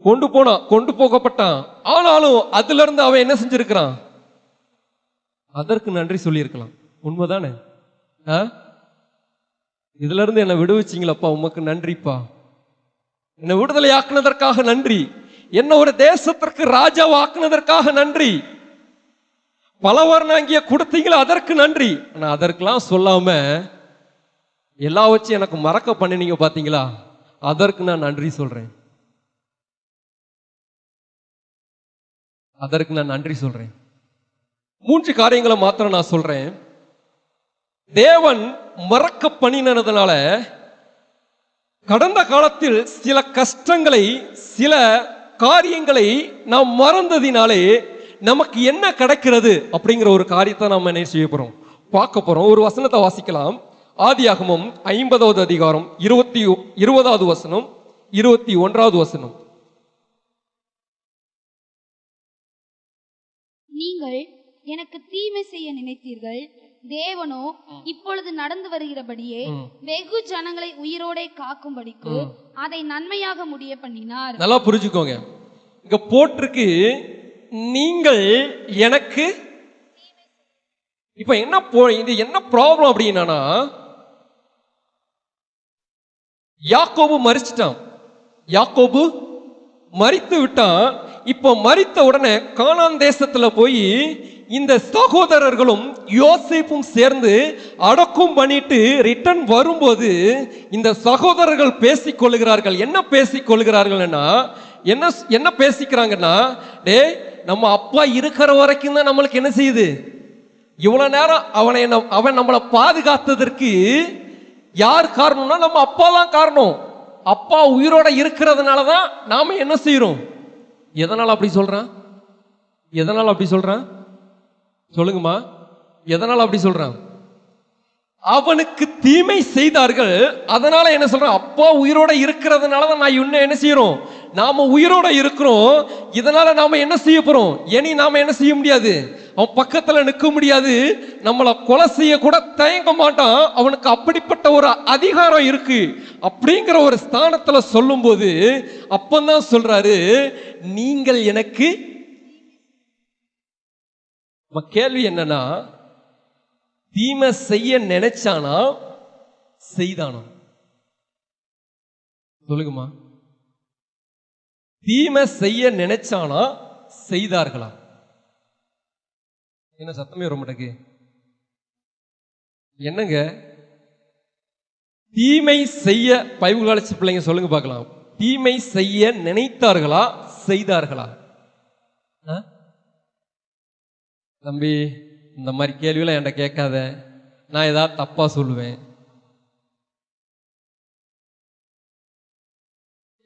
கொண்டு போகப்பட்டான். ஆனாலும் அதுல இருந்து அவன் என்ன செஞ்சிருக்கிறான்? அதற்கு நன்றி சொல்லி இருக்கலாம். உண்மைதானே? இதுல இருந்து என்னை விடுவிச்சிங்களப்பா, உமக்கு நன்றிப்பா. என்னை விடுதலை ஆக்குனதற்காக நன்றி. என்ன ஒரு தேசத்திற்கு ராஜாவாக்குனதற்காக நன்றி. பலவர்ண அங்கிய கொடுத்தீங்களா, அதற்கு நன்றி. ஆனா அதற்கெல்லாம் சொல்லாம எல்லாம் வச்சு எனக்கு மறக்க பண்ணினீங்க பாத்தீங்களா, அதற்கு நான் நன்றி சொல்றேன். அதற்கு நான் நன்றி சொல்றேன். 3 காரியங்களை மாத்திரம் நான் சொல்றேன். தேவன் மறக்க பண்ணினதுனால கடந்த காலத்தில் சில கஷ்டங்களை, சில காரியங்களை நாம் மறந்ததினாலே நமக்கு என்ன கிடைக்கிறது அப்படிங்கிற ஒரு காரியத்தை நாம் என்ன செய்ய போறோம், பார்க்க போறோம். ஒரு வசனத்தை வாசிக்கலாம். ஆதியாகமம் 50வது அதிகாரம் 20வது வசனம், 21வது வசனம். நீங்கள் எனக்கு தீமை செய்ய நினைத்தீர்கள், தேவனோ இப்பொழுது நடந்து வருகிறபடியே வெகு ஜனங்களை உயிரோடே காக்கும்படிக்கு அதை நன்மையாக முடிய பண்ணினார். நல்லா புரிஞ்சுக்கோங்க, இங்க போட்டிருக்கு நீங்கள் எனக்கு. இப்ப என்ன இது என்ன ப்ராப்ளம் அப்படின்னா, யாக்கோபு மரிச்சிட்டான். யாக்கோபு மரித்து விட்டான். இப்போ மரித்த உடனே கானான் தேசத்துல போய் இந்த சகோதரர்களும் யோசேப்பும் சேர்ந்து அடக்கம் பண்ணிட்டு ரிட்டர்ன் வரும்போது இந்த சகோதரர்கள் பேசிக் கொள்ளுகிறார்கள். என்ன பேசிக் கொள்ளுகிறார்கள்னா, என்ன பேசிக்கிறாங்கன்னா, டே நம்ம அப்பா இருக்கிற வரைக்கும் தான் நம்மளுக்கு என்ன செய்யுது, இவ்வளவு நேரம் அவன் நம்மளை பாதுகாத்ததற்கு யார் காரணம்னா நம்ம அப்பா தான் காரணம். அப்பா உயிரோட இருக்கிறதுனாலதான் நாம என்ன செய்யறோம். எதனால அப்படி சொல்றான்? எதனால அப்படி சொல்றான் சொல்லுங்கம்மா? எதனால அப்படி சொல்றான்? அவனுக்கு தீமை செய்தார்கள், அதனால என்ன சொல்றான், அப்பா உயிரோட இருக்கிறதுனாலதான் நான் இன்னும் என்ன செய்யறோம், நாம உயிரோட இருக்கிறோம். இதனால நாம என்ன செய்ய போறோம், இனி நாம என்ன செய்ய முடியாது, அவன் பக்கத்துல நிற்க முடியாது, நம்மளை கொலை செய்ய கூட தயங்க மாட்டான். அவனுக்கு அப்படிப்பட்ட ஒரு அதிகாரம் இருக்கு. அப்படிங்கிற ஒரு ஸ்தானத்துல சொல்லும் போது அப்பந்தான் சொல்றாரு, நீங்கள் எனக்கு. கேள்வி என்னன்னா, தீமை செய்ய நினைச்சானா செய்தானா? சொல்லுங்கம்மா. தீமை செய்ய நினைச்சானா செய்தார்களா? என்ன சத்தமே வர மாட்டேங்குது? என்னங்க தீமை செய்ய, பைபிள் காலேஜ் பிள்ளைங்க சொல்லுங்க பார்க்கலாம், தீமை செய்ய நினைத்தார்களா செய்தார்களா? தம்பி, இந்த மாதிரி கேள்வியெல்லாம் என்கிட்ட கேட்காத, நான் ஏதாவது தப்பா சொல்லுவேன்.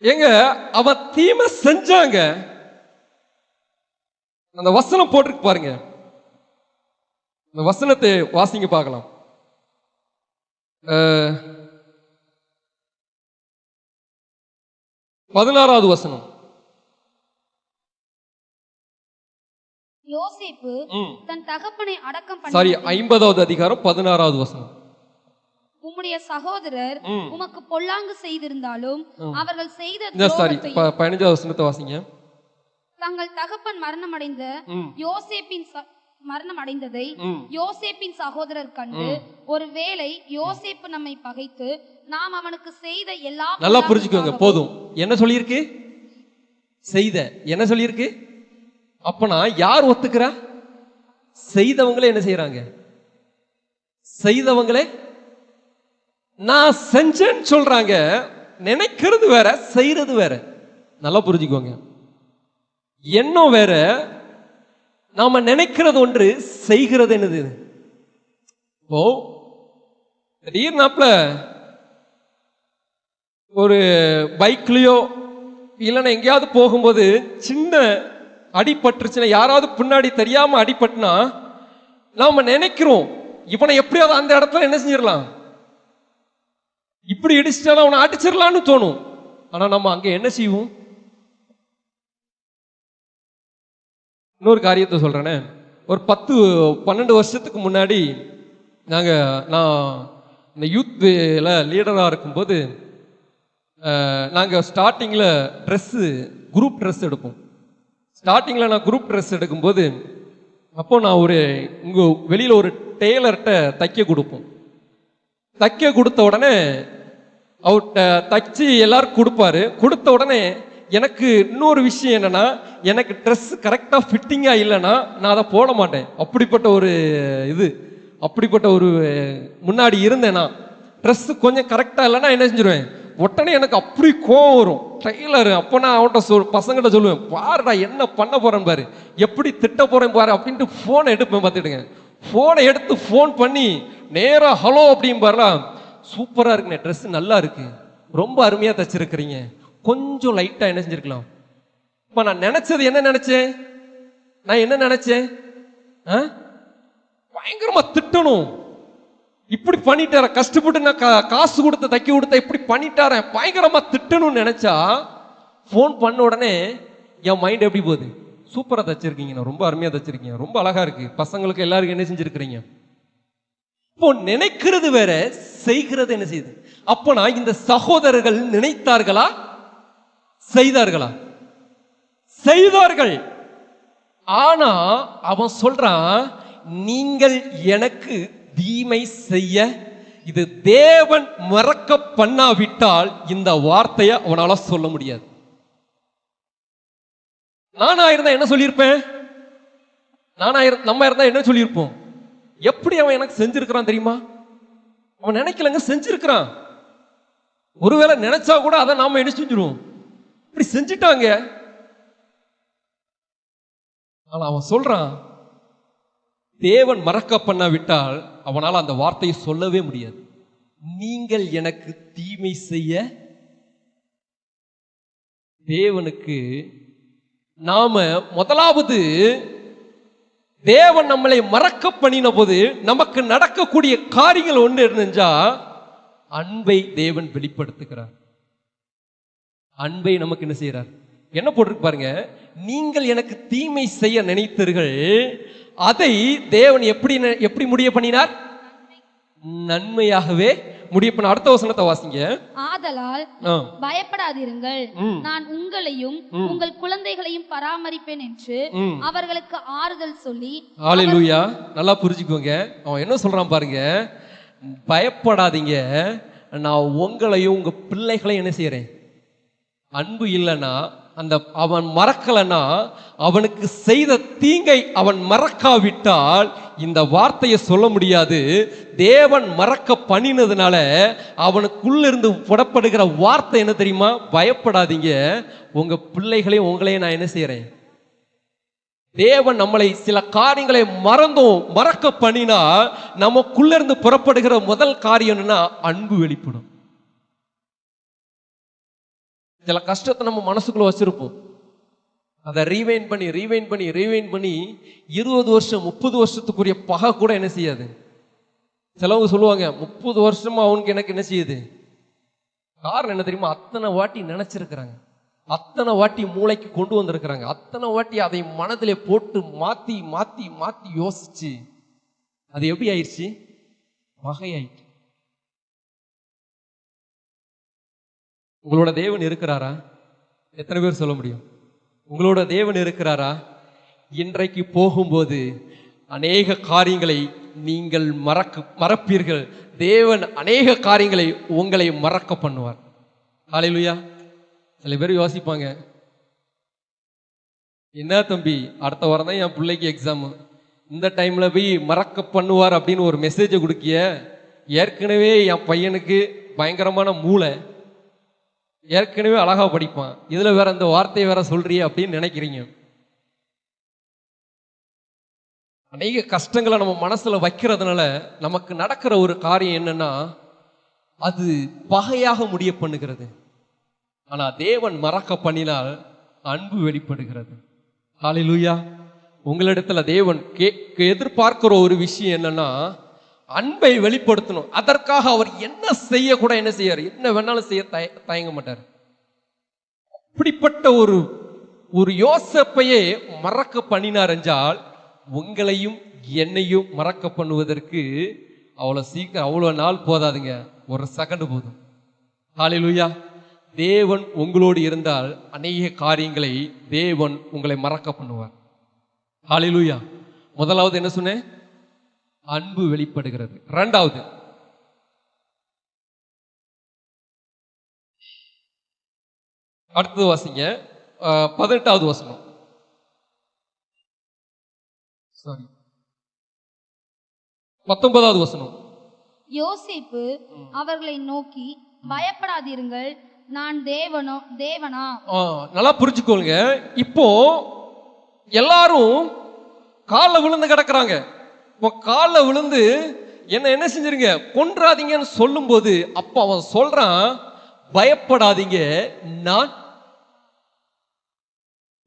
எங்க அவ தீமை செஞ்சாங்க. அந்த வசனம் போட்டிருக்கு பாருங்க, அந்த வசனத்தை வாசிங்க பார்க்கலாம். 16வது வசனம். யோசேப்பு தன் தகப்பனை அடக்கம் பண்ணி, சாரி, 50வது அதிகாரம் 16வது வசனம். உம்முடைய சகோதரர் உமக்கு பொல்லாங்கு செய்திருந்தாலும் அவர்கள் செய்த சாரி 15வது வசனத்தை வாசிங்க. தங்கள் தகப்பன் மரணமடைந்த யோசேப்பின் மரணம் அடைந்ததை யோசேப்பின் சகோதரர் கண்டு, ஒருவேளை யோசேப்பு நம்மை பகைத்து நாம் அவனுக்கு செய்த எல்லா. நல்லா புரிஞ்சுக்கோங்க, போதும். என்ன சொல்லியிருக்கு? செய்த. என்ன சொல்லியிருக்கு? அப்பனா யார் ஒத்துக்கிறா? செய்தவங்களே என்ன செய்யறாங்க? செய்தவங்களே நான் செஞ்சேன்னு சொல்றாங்க. நினைக்கிறது வேற, செய்யறது வேற. நல்லா புரிஞ்சுக்கோங்க. எண்ணம் வேற, நாம நினைக்கிறது ஒன்று, செய்கிறது என்னது? ஓ, திடீர்னாப்ல ஒரு பைக்லயோ இல்லைன்னா எங்கேயாவது போகும்போது சின்ன அடிபட்டுருச்சுன்னா, யாராவது பின்னாடி தெரியாம அடிபட்டுனா நாம நினைக்கிறோம், இவனை எப்படியாவது அந்த இடத்துல என்ன செஞ்சிடலாம், இப்படி இடிச்சிட்டாலும் அவனை அடிச்சிடலான்னு தோணும். ஆனா நம்ம அங்க என்ன செய்வோம்? இன்னொரு காரியத்தை சொல்றேனே, ஒரு 10-12 வருஷத்துக்கு முன்னாடி நான் இந்த யூத்ல லீடராக இருக்கும்போது நாங்கள் ஸ்டார்டிங்கில் குரூப் ட்ரெஸ் எடுப்போம். ஸ்டார்டிங்கில் நான் குரூப் ட்ரெஸ் எடுக்கும்போது அப்போ நான் இங்கே வெளியில் ஒரு டெய்லர்கிட்ட தைக்க கொடுப்போம். தைக்க கொடுத்த உடனே அவர்கிட்ட தைச்சி எல்லாருக்கும் கொடுப்பாரு. கொடுத்த உடனே எனக்கு இன்னொரு விஷயம் என்னன்னா, எனக்கு ட்ரெஸ் கரெக்டாக ஃபிட்டிங்காக இல்லைன்னா நான் அதை போட மாட்டேன். அப்படிப்பட்ட ஒரு முன்னாடி இருந்தேன்னா, ட்ரெஸ் கொஞ்சம் கரெக்டா இல்லைன்னா என்ன செஞ்சிருவேன், உடனே எனக்கு அப்படி கோவம் வரும். டெய்லர் அப்போ நான் அவன்கிட்ட பசங்கிட்ட சொல்லுவேன், பாருடா என்ன பண்ண போறேன் பாரு, எப்படி திட்ட போறேன் பாரு அப்படின்ட்டு ஃபோனை எடுப்பேன். பார்த்துடுங்க, ஃபோனை எடுத்து ஃபோன் பண்ணி நேரா ஹலோ அப்படின்னு பாருலாம், சூப்பரா இருக்குண்ணே, ட்ரெஸ் நல்லா இருக்கு, ரொம்ப அருமையா தச்சிருக்கிறீங்க, கொஞ்சம் லைட்டா என்ன செஞ்சிருக்கலாம். இப்ப நான் நினைச்சது என்ன நினைச்சேன், நான் என்ன நினைச்சேன், பயங்கரமா திட்டணும். இப்படி பண்ணிட்டார, கஷ்டப்பட்டு நான் காசு கொடுத்து தைக்க கொடுத்த இப்படி பண்ணிட்டார, பயங்கரமா திட்டணும்னு நினைச்சா போன் பண்ண உடனே என் மைண்ட் எப்படி போகுது, சூப்பரா தச்சிருக்கீங்க, ரொம்ப அருமையா தச்சிருக்கீங்க, ரொம்ப அழகா இருக்கு, பசங்களுக்கு எல்லாருக்கும் என்ன செஞ்சிருக்கிறீங்க. இப்போ நினைக்கிறது வேற, செய்கிறது என்ன செய்யுது. அப்போ நான் இந்த சகோதரர்கள் நினைத்தார்களா செய்தார்களா? செய்தார்கள். ஆனா அவன் சொல்றான், நீங்கள் எனக்கு தீமை செய்ய, இது தேவன் மறக்க பண்ணாவிட்டால் இந்த வார்த்தையை அவனால சொல்ல முடியாது. நானா இருந்தா என்ன சொல்லியிருப்பேன், நம்ம இருந்தா என்ன சொல்லியிருப்போம், எப்படி அவன் எனக்கு செஞ்சிருக்கிறான் தெரியுமா, அவன் நினைக்கலங்க செஞ்சிருக்கிறான். ஒருவேளை நினைச்சா கூட அதை நாம என்ன செஞ்சிருவோம், இப்படி செஞ்சிட்டாங்க. ஆனா அவன் சொல்றான், தேவன் மறக்க பண்ணாவிட்டால் அவனால் அந்த வார்த்தையை சொல்லவே முடியாது. நீங்கள் எனக்கு தீமை செய்ய, தேவனுக்கு நாம முதலாவது தேவன் நம்மளை மறக்க பண்ணின போது நமக்கு நடக்கக்கூடிய காரியங்கள் ஒன்று இருந்துச்சா, அன்பை தேவன் வெளிப்படுத்துகிறார். அன்பை நமக்கு என்ன செய்யறார், என்ன போட்டிருக்கு பாருங்க, நீங்கள் எனக்கு தீமை செய்ய நினைத்தீர்கள், அதை தேவன் எப்படி முடிய பண்ணினார், நன்மையாகவே முடிய பண்ண. அடுத்த வசனத்தை வாசிங்க. ஆதலால் பயப்படாதீர்கள், நான் உங்களையும் உங்கள் குழந்தைகளையும் பராமரிப்பேன் என்று அவர்களுக்கு ஆறுதல் சொல்லி. ஹல்லேலூயா. நல்லா புரிஞ்சுக்கோங்க, அவன் என்ன சொல்றான் பாருங்க, பயப்படாதீங்க, நான் உங்களையும் உங்க பிள்ளைகளையும் என்ன செய்யறேன். அன்பு இல்லைன்னா, அந்த அவன் மறக்கலன்னா, அவனுக்கு செய்த தீங்கை அவன் மறக்காவிட்டால் இந்த வார்த்தையை சொல்ல முடியாது. தேவன் மறக்க பண்ணினதுனால அவனுக்குள்ளிருந்து புறப்படுகிற வார்த்தை என்ன தெரியுமா, பயப்படாதீங்க, உங்க பிள்ளைகளையும் உங்களையும் நான் என்ன செய்யறேன். தேவன் நம்மளை சில காரியங்களை மறக்க பண்ணினா நமக்குள்ளிருந்து புறப்படுகிற முதல் காரியம் என்னன்னா, அன்பு வெளிப்படும். சில கஷ்டத்தை நம்ம மனசுக்குள்ள வச்சிருப்போம், அதை ரீவைண்ட் பண்ணி 20 வருஷம் 30 வருஷத்துக்குரிய பகை கூட என்ன செய்யாது. சிலவங்க சொல்லுவாங்க, 30 வருஷமா அவனுக்கு எனக்கு என்ன செய்யுது. காரணம் என்ன தெரியுமா, அத்தனை வாட்டி நினைச்சிருக்கிறாங்க, அத்தனை வாட்டி மூளைக்கு கொண்டு வந்திருக்கிறாங்க, அத்தனை வாட்டி அதை மனதிலே போட்டு மாத்தி மாத்தி மாத்தி யோசிச்சு அது எப்படி ஆயிடுச்சு, பகை ஆயிடுச்சு. உங்களோட தேவன் இருக்கிறாரா? எத்தனை பேர் சொல்ல முடியும், உங்களோட தேவன் இருக்கிறாரா? இன்றைக்கு போகும்போது அநேக காரியங்களை நீங்கள் மறப்பீர்கள். தேவன் அநேக காரியங்களை உங்களை மறக்க பண்ணுவார். ஹல்லேலூயா. சில பேர் யோசிப்பாங்க, என்ன தம்பி, அடுத்த வாரம் தான் என் பிள்ளைக்கு எக்ஸாம், இந்த டைம்ல போய் மறக்க பண்ணுவார் அப்படின்னு ஒரு மெசேஜை கொடுக்கிய. ஏற்கனவே என் பையனுக்கு பயங்கரமான மூளை, ஏற்கனவே அழகா படிப்பான், இதுல வேற அந்த வார்த்தையை வேற சொல்றியே அப்படின்னு நினைக்கிறீங்க. அநேக கஷ்டங்களை நம்ம மனசுல வைக்கிறதுனால நமக்கு நடக்கிற ஒரு காரியம் என்னன்னா, அது பகையாக முடிய பண்ணுகிறது. ஆனா தேவன் மறக்க பண்ணினால் அன்பு வெளிப்படுகிறது. ஹல்லேலூயா. உங்களிடத்துல தேவன் எதிர்பார்க்கிற ஒரு விஷயம் என்னன்னா, அன்பை வெளிப்படுத்தணும். அதற்காக அவர் என்ன செய்ய கூட என்ன செய்யார், என்ன வேணாலும் செய்ய தயங்க மாட்டார். அப்படிப்பட்ட ஒரு யோசேப்பையே மறக்க பண்ணினார் என்றால், உங்களையும் என்னையும் மறக்க பண்ணுவதற்கு அவ்வளவு சீக்கிரம் அவ்வளவு நாள் போதாதுங்க, ஒரு செகண்ட் போதும். ஹல்லேலூயா. தேவன் உங்களோடு இருந்தால் அநேக காரியங்களை தேவன் உங்களை மறக்க பண்ணுவார். ஹல்லேலூயா. முதலாவது என்ன சொன்னேன், அன்பு வெளிப்படுகிறது. இரண்டாவது, அடுத்தது வாசிங்க, 18வது வசனம். 19வது வசனம். யோசேப்பு அவர்களை நோக்கி, பயப்படாதீருங்கள், நான் தேவனா. நல்லா புரிஞ்சுக்கோங்க. இப்போ எல்லாரும் காலில் விழுந்து கிடக்குறாங்க. இப்போ காலில் விழுந்து என்ன செஞ்சிருங்க, கொன்றாதீங்கன்னு சொல்லும் போது அப்ப அவன் சொல்றான், பயப்படாதீங்க, நான்.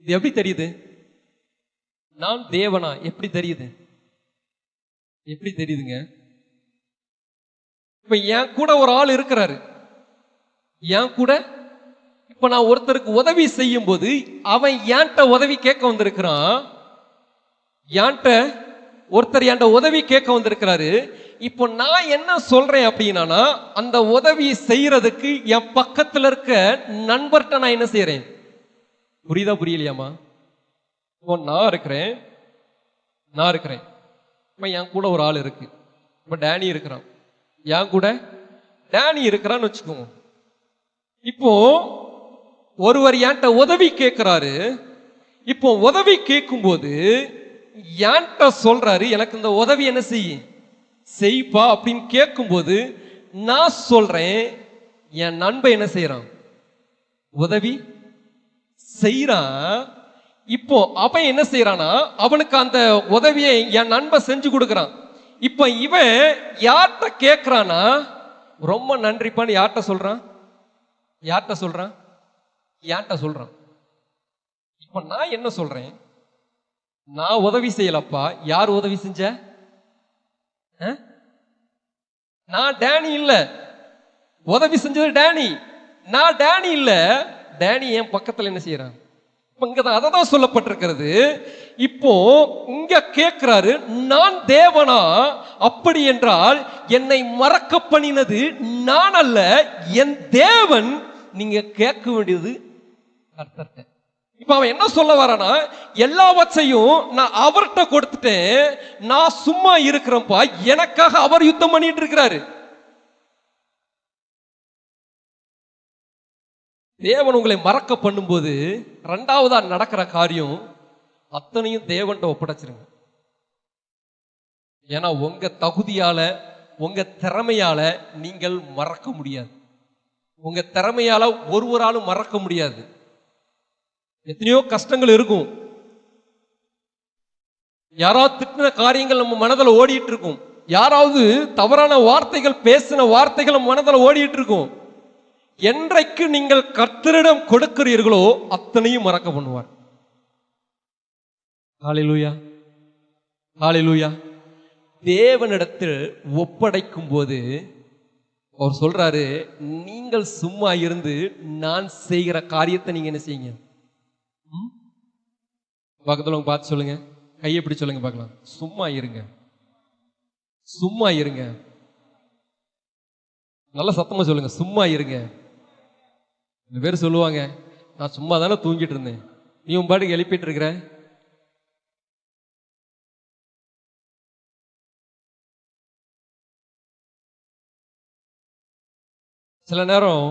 இது எப்படி தெரியுது? நான் தேவனா எப்படி தெரியுது? எப்படி தெரியுதுங்க? இப்ப என் கூட ஒரு ஆள் இருக்கிறாரு, என் கூட. இப்ப நான் ஒருத்தருக்கு உதவி செய்யும் போது அவன் என்கிட்ட உதவி கேட்க வந்திருக்கிறான். ஒருத்தர் என்கிட்ட உதவி கேட்க வந்திருக்கிறாரு. இப்போ நான் என்ன சொல்றேன் அப்படின்னா, அந்த உதவி செய்யறதுக்கு என் பக்கத்துல இருக்க நண்பர்கிட்ட நான் என்ன செய்யறேன்? புரியுதா புரியலையாமா? இப்போ நான் இருக்கிறேன். இப்ப என் கூட ஒரு ஆள் இருக்கு. இப்ப டேனி இருக்கிறான், என் கூட டேனி இருக்கிறான்னு வச்சுக்கோங்க. இப்போ ஒருவர் என்கிட்ட உதவி கேட்கிறாரு. இப்போ உதவி கேட்கும் போது என்கிட்ட சொல்றாரு, எனக்கு இந்த உதவி என்ன செய்ப்பா அப்படின்னு கேட்கும் போது நான் சொல்றேன், என் நண்பன் என்ன செய்யறான்? உதவி செய்யறான். இப்போ அவன் என்ன செய்யறானா, அவனுக்கு அந்த உதவியை என் நண்பன் செஞ்சு கொடுக்கறான். இப்ப இவன் யார்கிட்ட கேட்கிறானா, ரொம்ப நன்றிப்பான்னு யார்கிட்ட சொல்றான்? என்கிட்ட சொல்றான். இப்ப நான் என்ன சொல்றேன்? நான் உதவி செய்யலப்பா. யார் உதவி செஞ்ச? நான் டேனி இல்ல. உதவி செஞ்சது டேனி, நான் டேனி இல்ல. டேனி என் பக்கத்துல என்ன செய்யறான்? இங்கதான் அததான் சொல்லப்பட்டிருக்கிறது. இப்போ இங்க கேட்கிறாரு, நான் தேவனா? அப்படி என்றால் என்னை மறக்க பண்ணினது நான் அல்ல, என் தேவன். நீங்க கேட்க வேண்டியது கர்த்தர்ட்ட. இப்ப அவன் என்ன சொல்ல வரானா, எல்லாவற்றையும் நான் அவர்கிட்ட கொடுத்துட்டேன், நான் சும்மா இருக்கிறேன்ப்பா, எனக்காக அவர் யுத்தம் பண்ணிட்டு இருக்கிறாரு. தேவன் உங்களை மறக்க பண்ணும்போது ரெண்டாவதா நடக்கிற காரியம் அத்தனையும் தேவன்கிட்ட ஒப்படைச்சிருங்க. ஏன்னா உங்க தகுதியால, உங்க திறமையால நீங்கள் மறக்க முடியாது. உங்க திறமையால ஒருவராலும் மறக்க முடியாது. எத்தனையோ கஷ்டங்கள் இருக்கும், யாராவது திட்டின காரியங்கள் நம்ம மனதில் ஓடிட்டு இருக்கும், யாராவது தவறான வார்த்தைகள் பேசின வார்த்தைகள் நம்ம மனதில் ஓடிட்டு இருக்கும். என்றைக்கு நீங்கள் கர்த்தரிடம் கொடுக்கிறீர்களோ அத்தனையும் மறக்க பண்ணுவார். ஹல்லேலூயா, ஹல்லேலூயா. தேவனிடத்தில் ஒப்படைக்கும் போது அவர் சொல்றாரு, நீங்கள் சும்மா இருந்து நான் செய்கிற காரியத்தை நீங்க என்ன செய்யுங்க. பக்கத்துல பார்த்து சொல்லுங்க, கையை பிடி சொல்லுங்க பார்க்கலாம். சும்மா இருங்க, சும்மா இருங்க. நல்ல சத்தமா சொல்லுங்க, சும்மா இருங்க. பேர் சொல்லுவாங்க, நான் சும்மா தானே தூங்கிட்டு இருந்தேன், நீ உன் பாட்டுக்கு எழுப்பிட்டு இருக்கிற. சில நேரம்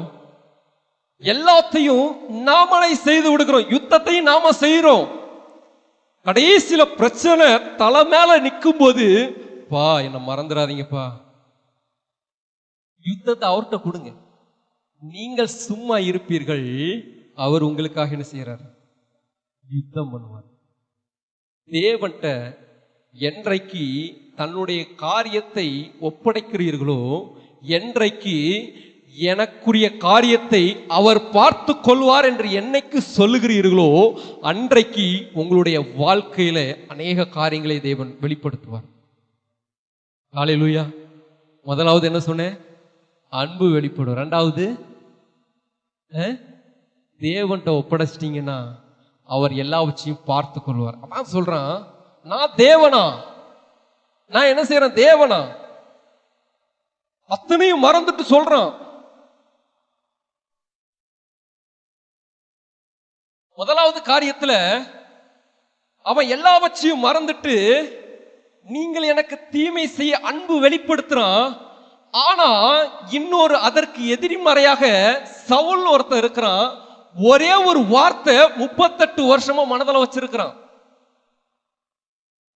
எல்லாத்தையும் நாமளே செய்து விடுகிறோம், யுத்தத்தையும் நாம செய்யறோம். கடைசியில பிரச்சனை தலை மேல நிற்கும் போது, பா என்ன மறந்துடாதீங்கப்பா, யுத்தத்தை அவர்கிட்ட கொடுங்க, நீங்கள் சும்மா இருப்பீர்கள், அவர் உங்களுக்காக என்ன செய்யறார்? யுத்தம் பண்ணுவார். தேவன்கிட்ட என்றைக்கு தன்னுடைய காரியத்தை ஒப்படைக்கிறீர்களோ, என்றைக்கு எனக்குரிய காரியத்தை அவர் பார்த்து கொள்வார் என்று என்னைக்கு சொல்லுகிறீர்களோ, அன்றைக்கு உங்களுடைய வாழ்க்கையில அநேக காரியங்களை தேவன் வெளிப்படுத்துவார். ஹல்லேலூயா. முதலாவது என்ன சொன்னேன்? அன்பு வெளிப்படும். ரெண்டாவது, தேவன்கிட்ட ஒப்படைச்சிட்டீங்கன்னா அவர் எல்லாவற்றையும் பார்த்து கொள்வார். அதான் சொல்றான், நான் தேவனா? நான் என்ன செய்யறேன்? தேவனா? அத்தனையும் மறந்துட்டு சொல்றான். முதலாவது காரியத்துல அவன் எல்லாவற்றையும் மறந்துட்டு, நீங்கள் எனக்கு தீமை செய்ய அன்பு வெளிப்படுத்துறான். ஆனா இன்னொரு அதற்கு எதிர்மறையாக சவுல் ஒருத்தர் இருக்கிறான். ஒரே ஒரு வார்த்தை 38 வருஷமா மனதில் வச்சிருக்கிறான்.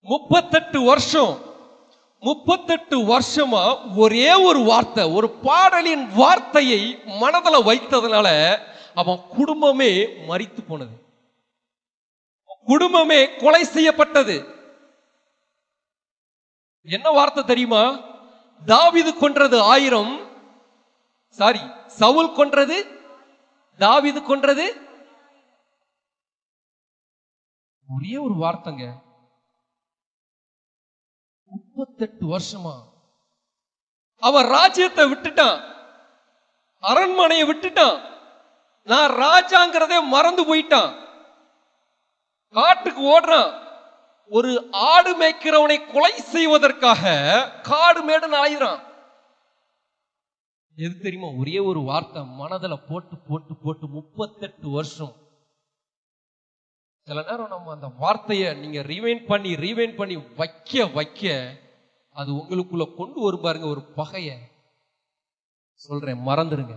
38 வருஷம் 38 வருஷமா ஒரே ஒரு வார்த்தை, ஒரு பாடலின் வார்த்தையை மனதில் வைத்ததுனால அவன் குடும்பமே மரித்து போனது, குடும்பமே கொலை செய்யப்பட்டது. என்ன வார்த்தை தெரியுமா? தாவீது கொன்றது 1000, சவுல் கொன்றது, தாவீது கொன்றது ஒரே ஒரு வார்த்தைங்க. 38 வருஷமா அவன் ராஜ்யத்தை விட்டுட்டான், அரண்மனையை விட்டுட்டான், நான் ராஜாங்கிறதே மறந்து போயிட்டான், காட்டுக்கு ஓடுறான். ஒரு ஆடு மேய்க்கிறவனை கொலை செய்வதற்காக காடு மேடு ஆயிரான். எது தெரியுமா? ஒரே ஒரு வார்த்தை மனதில் போட்டு போட்டு போட்டு 38 வருஷம். சில நேரம் நம்ம அந்த வார்த்தையை நீங்க ரீவைண்ட் பண்ணி வைக்க வைக்க அது உங்களுக்குள்ள கொண்டு வரும் பாருங்க ஒரு பகைய. சொல்றேன், மறந்துருங்க,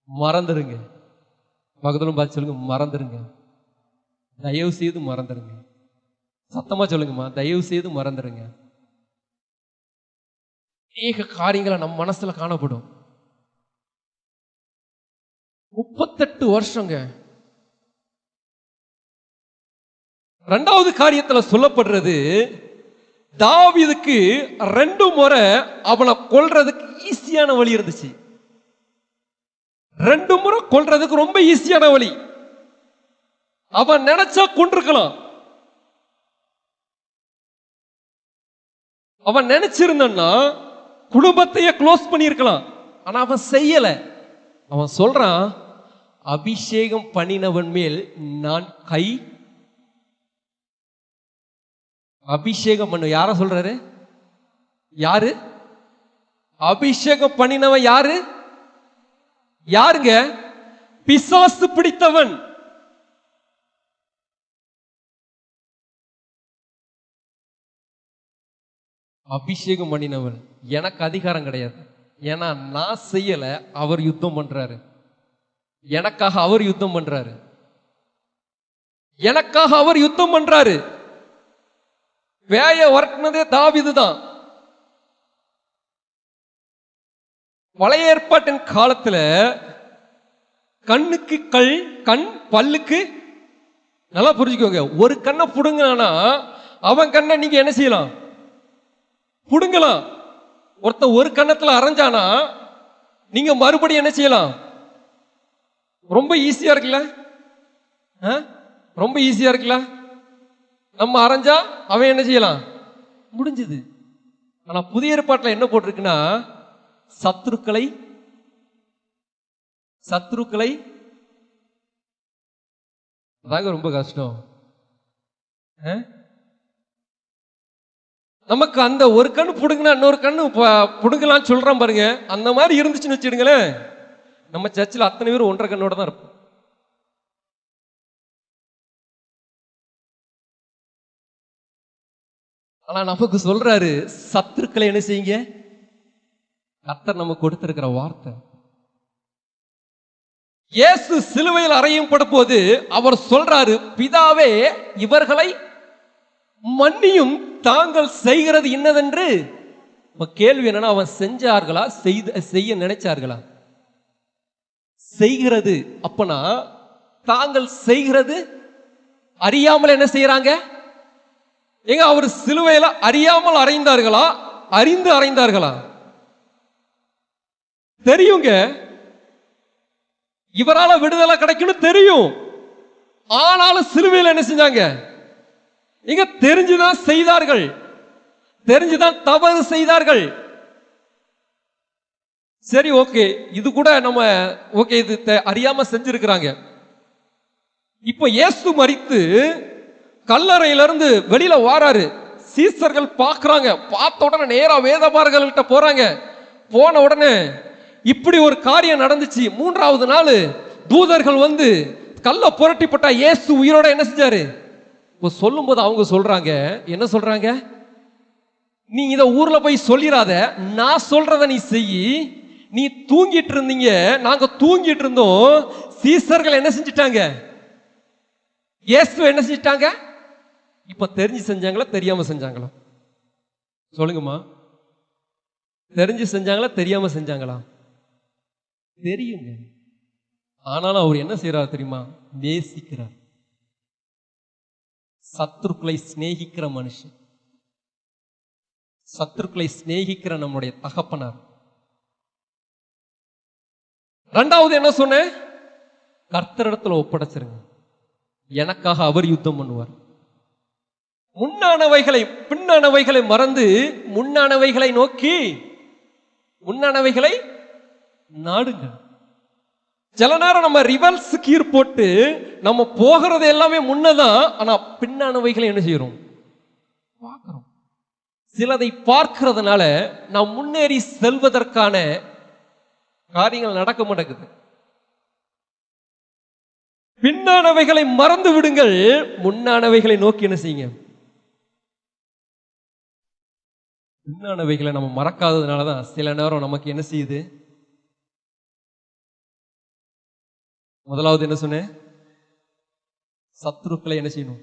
மறந்துருங்க. பக்கத்துல பார்த்து சொல்லுங்க, மறந்துருங்க, தயவு செய்து மறந்துருங்க. சத்தமா சொல்லுங்கம்மா, தயவு செய்து மறந்துருங்க. அநேக காரியங்களை நம்ம மனசுல காணப்படும். 38 வருஷங்க. இரண்டாவது காரியத்துல சொல்லப்படுறது, தாவீதுக்கு 2 முறை அவனை கொல்றதுக்கு ஈஸியான வழி இருந்துச்சு. 2 முறை கொல்றதுக்கு ரொம்ப ஈஸியான வழி. அவன் நினைச்சா கொண்டிருக்கலாம், அவன் நினைச்சிருந்தா குடும்பத்தையே க்ளோஸ் பண்ணியிருக்கலாம். ஆனா அவன் செய்யல. அவன் சொல்றான், அபிஷேகம் பண்ணினவன் மேல் நான் கை. அபிஷேகம் பண்ண யார சொல்றாரு? யாரு அபிஷேகம் பண்ணினவன்? யாரு? யாருங்க? பிசாசு பிடித்தவன். அபிஷேகம் பண்ணினவன். எனக்கு அதிகாரம் கிடையாது, ஏன்னா நான் செய்யல, அவர் யுத்தம் பண்றாரு. எனக்காக அவர் யுத்தம் பண்றாரு, எனக்காக அவர் யுத்தம் பண்றாரு. வேய வரட்டினதே தாவீது தான். பழைய ஏற்பாட்டின் காலத்துல கண்ணுக்கு கண், பல்லுக்கு, நல்லா புரிஞ்சுக்கோங்க, ஒரு கண்ணை புடுங்கினா அவன் கண்ணை நீங்க என்ன செய்யலாம்? புடுங்கலாம். ஒருத்த ஒரு கண்ணத்துல அரைஞ்சானா நீங்க மறுபடியும் என்ன செய்யலாம்? ரொம்ப ஈஸியா இருக்குல்ல? ரொம்ப ஈஸியா இருக்குல்ல? நம்ம அரைஞ்சா அவன் என்ன செய்யலாம்? முடிஞ்சது. ஆனா புதிய ஏற்பாட்டில் என்ன போட்டிருக்குன்னா, சத்துருக்களை அதாங்க ரொம்ப கஷ்டம். நமக்கு அந்த ஒரு கண்ணு புடுங்கினா இன்னொரு கண்ணு புடுங்கலான்னு சொல்றான் பாருங்க. அந்த மாதிரி இருந்துச்சுன்னு வச்சுடுங்களேன், நம்ம சர்ச்சில் அத்தனை பேர் ஒன்றரை கண்ணோட தான் இருப்போம். ஆனா நமக்கு சொல்றாரு, சத்துருக்களை என்ன செய்யுங்க? கர்த்தர் நமக்கு கொடுத்திருக்கிற வார்த்தை. இயேசு சிலுவையில் அறையப்படும் போது அவர் சொல்றாரு, பிதாவே இவர்களை மன்னியும், தாங்கள் செய்கிறது இன்னதென்று. கேள்வி என்னன்னா, அவன் செஞ்சார்களா, செய்ய நினைச்சார்களா? செய்கிறது. அப்பனா தாங்கள் செய்கிறது அறியாமல் என்ன செய்யறாங்க? எங்க அவர் சிலுவையில அறியாமல் அறைந்தார்களா, அறிந்து அறைந்தார்களா? தெரியுங்க, இவரால விடுதலை கிடைக்கும் தெரியும். ஆனாலும் சிலுவையில் என்ன செஞ்சாங்க? இங்க தெரிஞ்சுதான் செய்தார்கள், தெரிஞ்சுதான் தவறு செய்தார்கள். சரி, ஓகே, இது கூட நம்ம ஓகே, இது அறியாம செஞ்சிருக்கிறாங்க. இப்ப இயேசு மரித்து கல்லறையிலிருந்து வெளியில வாராரு. சீசர்கள் பாக்குறாங்க. பார்த்த உடனே நேரா வேதபாரகர்கள்ட்ட போறாங்க. போன உடனே இப்படி ஒரு காரியம் நடந்துச்சு. 3வது நாள் தூதர்கள் வந்து கல்ல புரட்டி போட்டா இயேசு உயிரோட என்ன செஞ்சாரு? சொல்லும் போது அவங்க சொல்றாங்க, என்ன சொல்றாங்க? நீ இத ஊர்ல போய் சொல்லிராத, நான் சொல்றத நீ செய். நீ தூங்கிட்டு இருந்தீங்க, நாங்க தூங்கிட்டு இருந்தோம். சீசர்கள் என்ன செஞ்சிட்டாங்க? இயேசு என்ன செஞ்சிட்டாங்க? இப்ப தெரிஞ்சு செஞ்சாங்களா, தெரியாம செஞ்சாங்களா? சொல்லுங்கம்மா. தெரிஞ்சு செஞ்சாங்களா தெரியாம செஞ்சாங்களா? தெரியுங்க. ஆனாலும் அவர் என்ன செய்யறாரு தெரியுமா? நேசிக்கிறார். சத்துருக்களை சிநேகிக்கிற மனுஷன், சத்துருக்களை சிநேகிக்கிற நம்முடைய தகப்பனார். ரெண்டாவது என்ன சொன்னேன்? கர்த்தரிடத்துல ஒப்படைச்சிருங்க. எனக்காக அவர் யுத்தம் பண்ணுவார். முன்னானவைகளை பின்னானவைகளை மறந்து முன்னானவைகளை நோக்கி முன்னானவைகளை நாடுங்க. சில நேரம் நம்ம ரிவர்ஸ் கீர் போட்டு நம்ம போகிறது எல்லாமே முன்னதான், ஆனா பின்னானவைகளை என்ன செய்யறோம்? பார்க்கிறோம். சிலதை பார்க்கிறதுனால நாம் முன்னேறி செல்வதற்கான காரியங்கள் நடக்க மாட்டேங்குது. பின்னானவைகளை மறந்து விடுங்கள், முன்னானவைகளை நோக்கி என்ன செய்யுங்க? பின்னானவைகளை நம்ம மறக்காததுனாலதான் சில நேரம் நமக்கு என்ன செய்யுது? முதலாவது என்ன சொன்னேன்? சத்துருக்களை என்ன செய்யணும்?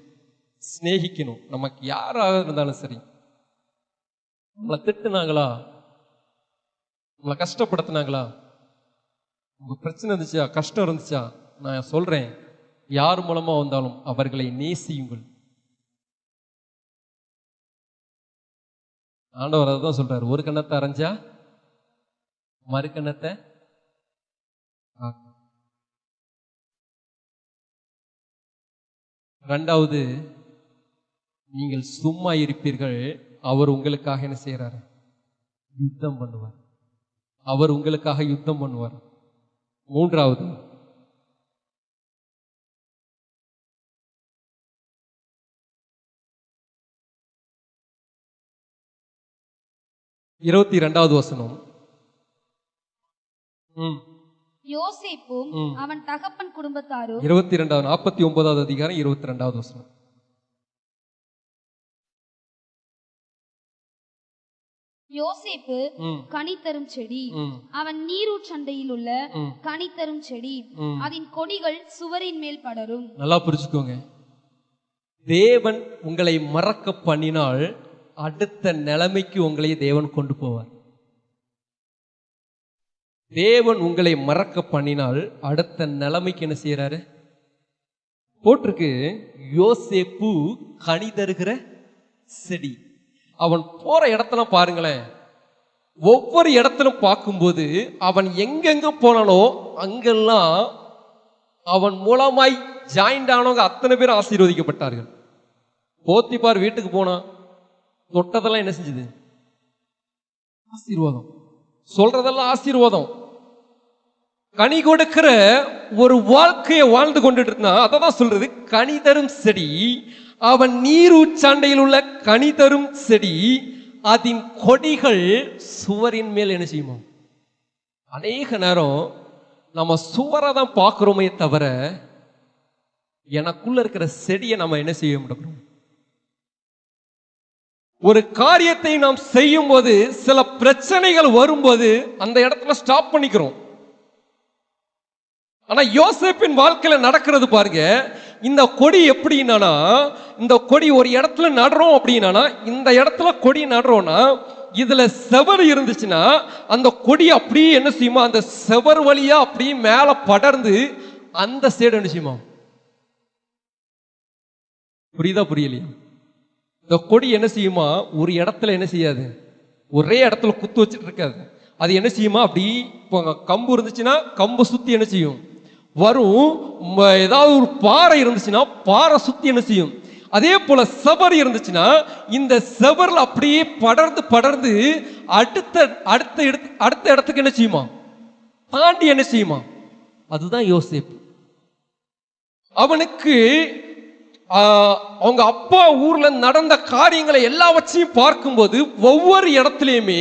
சிநேகிக்கணும். நமக்கு யாராக இருந்தாலும் சரி, நம்மளை திட்டுனாங்களா, நம்மளை கஷ்டப்படுத்தினாங்களா, உங்க பிரச்சனை இருந்துச்சா, கஷ்டம் இருந்துச்சா, நான் சொல்றேன், யார் மூலமா வந்தாலும் அவர்களை நேசியுங்கள். ஆண்டவர் அதான் சொல்றாரு, ஒரு கண்ணத்தை அரைஞ்சா மறு கண்ணத்தை. ரெண்டாவது, நீங்கள் சும்மா இருப்பீர்கள், அவர் உங்களுக்காக என்ன செய்யறாரு? யுத்தம் பண்ணுவார். அவர் உங்களுக்காக யுத்தம் பண்ணுவார். மூன்றாவது, இருபத்தி 2வது வசனம். யோசேப்பும் அவன் தகப்பன் குடும்பத்தாரும் 22வது 49வது அதிகாரம் 22வது வசனம். யோசேப்பு கனி தரும் செடி, அவன் நீரூற்றண்டையில் உள்ள கனி தரும் செடி, அதன் கொடிகள் சுவரின் மேல் படரும். நல்லா புரிஞ்சுக்கோங்க. தேவன் உங்களை மறக்க பண்ணினால் அடுத்த நிலைமைக்கு உங்களை தேவன் கொண்டு போவார். தேவன் உங்களை மறக்க பண்ணினால் அடுத்த நிலைமைக்கு என்ன செய்யறாரு? போட்டிருக்கு, யோசேப்பு கனி தருகிற செடி. அவன் போற இடத்துல பாருங்களேன், ஒவ்வொரு இடத்திலும் பார்க்கும்போது அவன் எங்கெங்க போனானோ அங்கெல்லாம் அவன் மூலமாய் ஜாயிண்ட் ஆனவங்க அத்தனை பேர் ஆசீர்வதிக்கப்பட்டார்கள். போத்திபார் வீட்டுக்கு போனான், தொட்டதெல்லாம் என்ன செஞ்சது? ஆசீர்வாதம். சொல்றதெல்லாம் ஆசீர்வாதம். கனி கொடுக்கிற ஒரு வாழ்க்கையை வாழ்ந்து கொண்டுட்டு இருந்தா, அதான் சொல்றது கனி தரும் செடி. அவன் நீரூற்றாண்டையில் உள்ள கனி தரும் செடி, அதன் கொடிகள் சுவரின் மேல் என்ன செய்யுமா? அநேக நேரம் நம்ம சுவரை தான் பார்க்கிறோமே தவிர எனக்குள்ள இருக்கிற செடியை நம்ம என்ன செய்ய முடியும்? ஒரு காரியத்தை நாம் செய்யும் போது சில பிரச்சனைகள் வரும்போது அந்த இடத்துல ஸ்டாப் பண்ணிக்கிறோம். ஆனா யோசேப்பின் வாழ்க்கையில நடக்கிறது பாருங்க. இந்த கொடி எப்படின்னா, இந்த கொடி ஒரு இடத்துல நடுறோம் அப்படின்னா, இந்த இடத்துல கொடி நடுறோம்னா இதுல செவர் இருந்துச்சுன்னா அந்த கொடி அப்படியே என்ன செய்யுமா? அந்த செவர் வழியா அப்படியே மேல படர்ந்து அந்த சைடு என்ன செய்யுமா? புரியுதா புரியலையா? இந்த கொடி என்ன செய்யுமா? ஒரு இடத்துல என்ன செய்யாது, ஒரே இடத்துல குத்து வச்சுட்டு இருக்காது. அது என்ன செய்யுமா? அப்படி கம்பு இருந்துச்சுன்னா கம்பு சுத்தி என்ன செய்யும் வரும். ஏதாவது ஒரு பாறை இருந்துச்சுன்னா பாறை சுத்தி என்ன செய்யும். அதே போல செவர் இருந்துச்சுன்னா இந்த செவர்ல அப்படியே படர்ந்து படர்ந்து அடுத்த அடுத்த அடுத்த இடத்துக்கு என்ன செய்யுமா? தாண்டி என்ன செய்யுமா? அதுதான் யோசேப்பு. அவனுக்கு அவங்க அப்பா ஊர்ல நடந்த காரியங்களை எல்லாவற்றையும் பார்க்கும்போது ஒவ்வொரு இடத்துலையுமே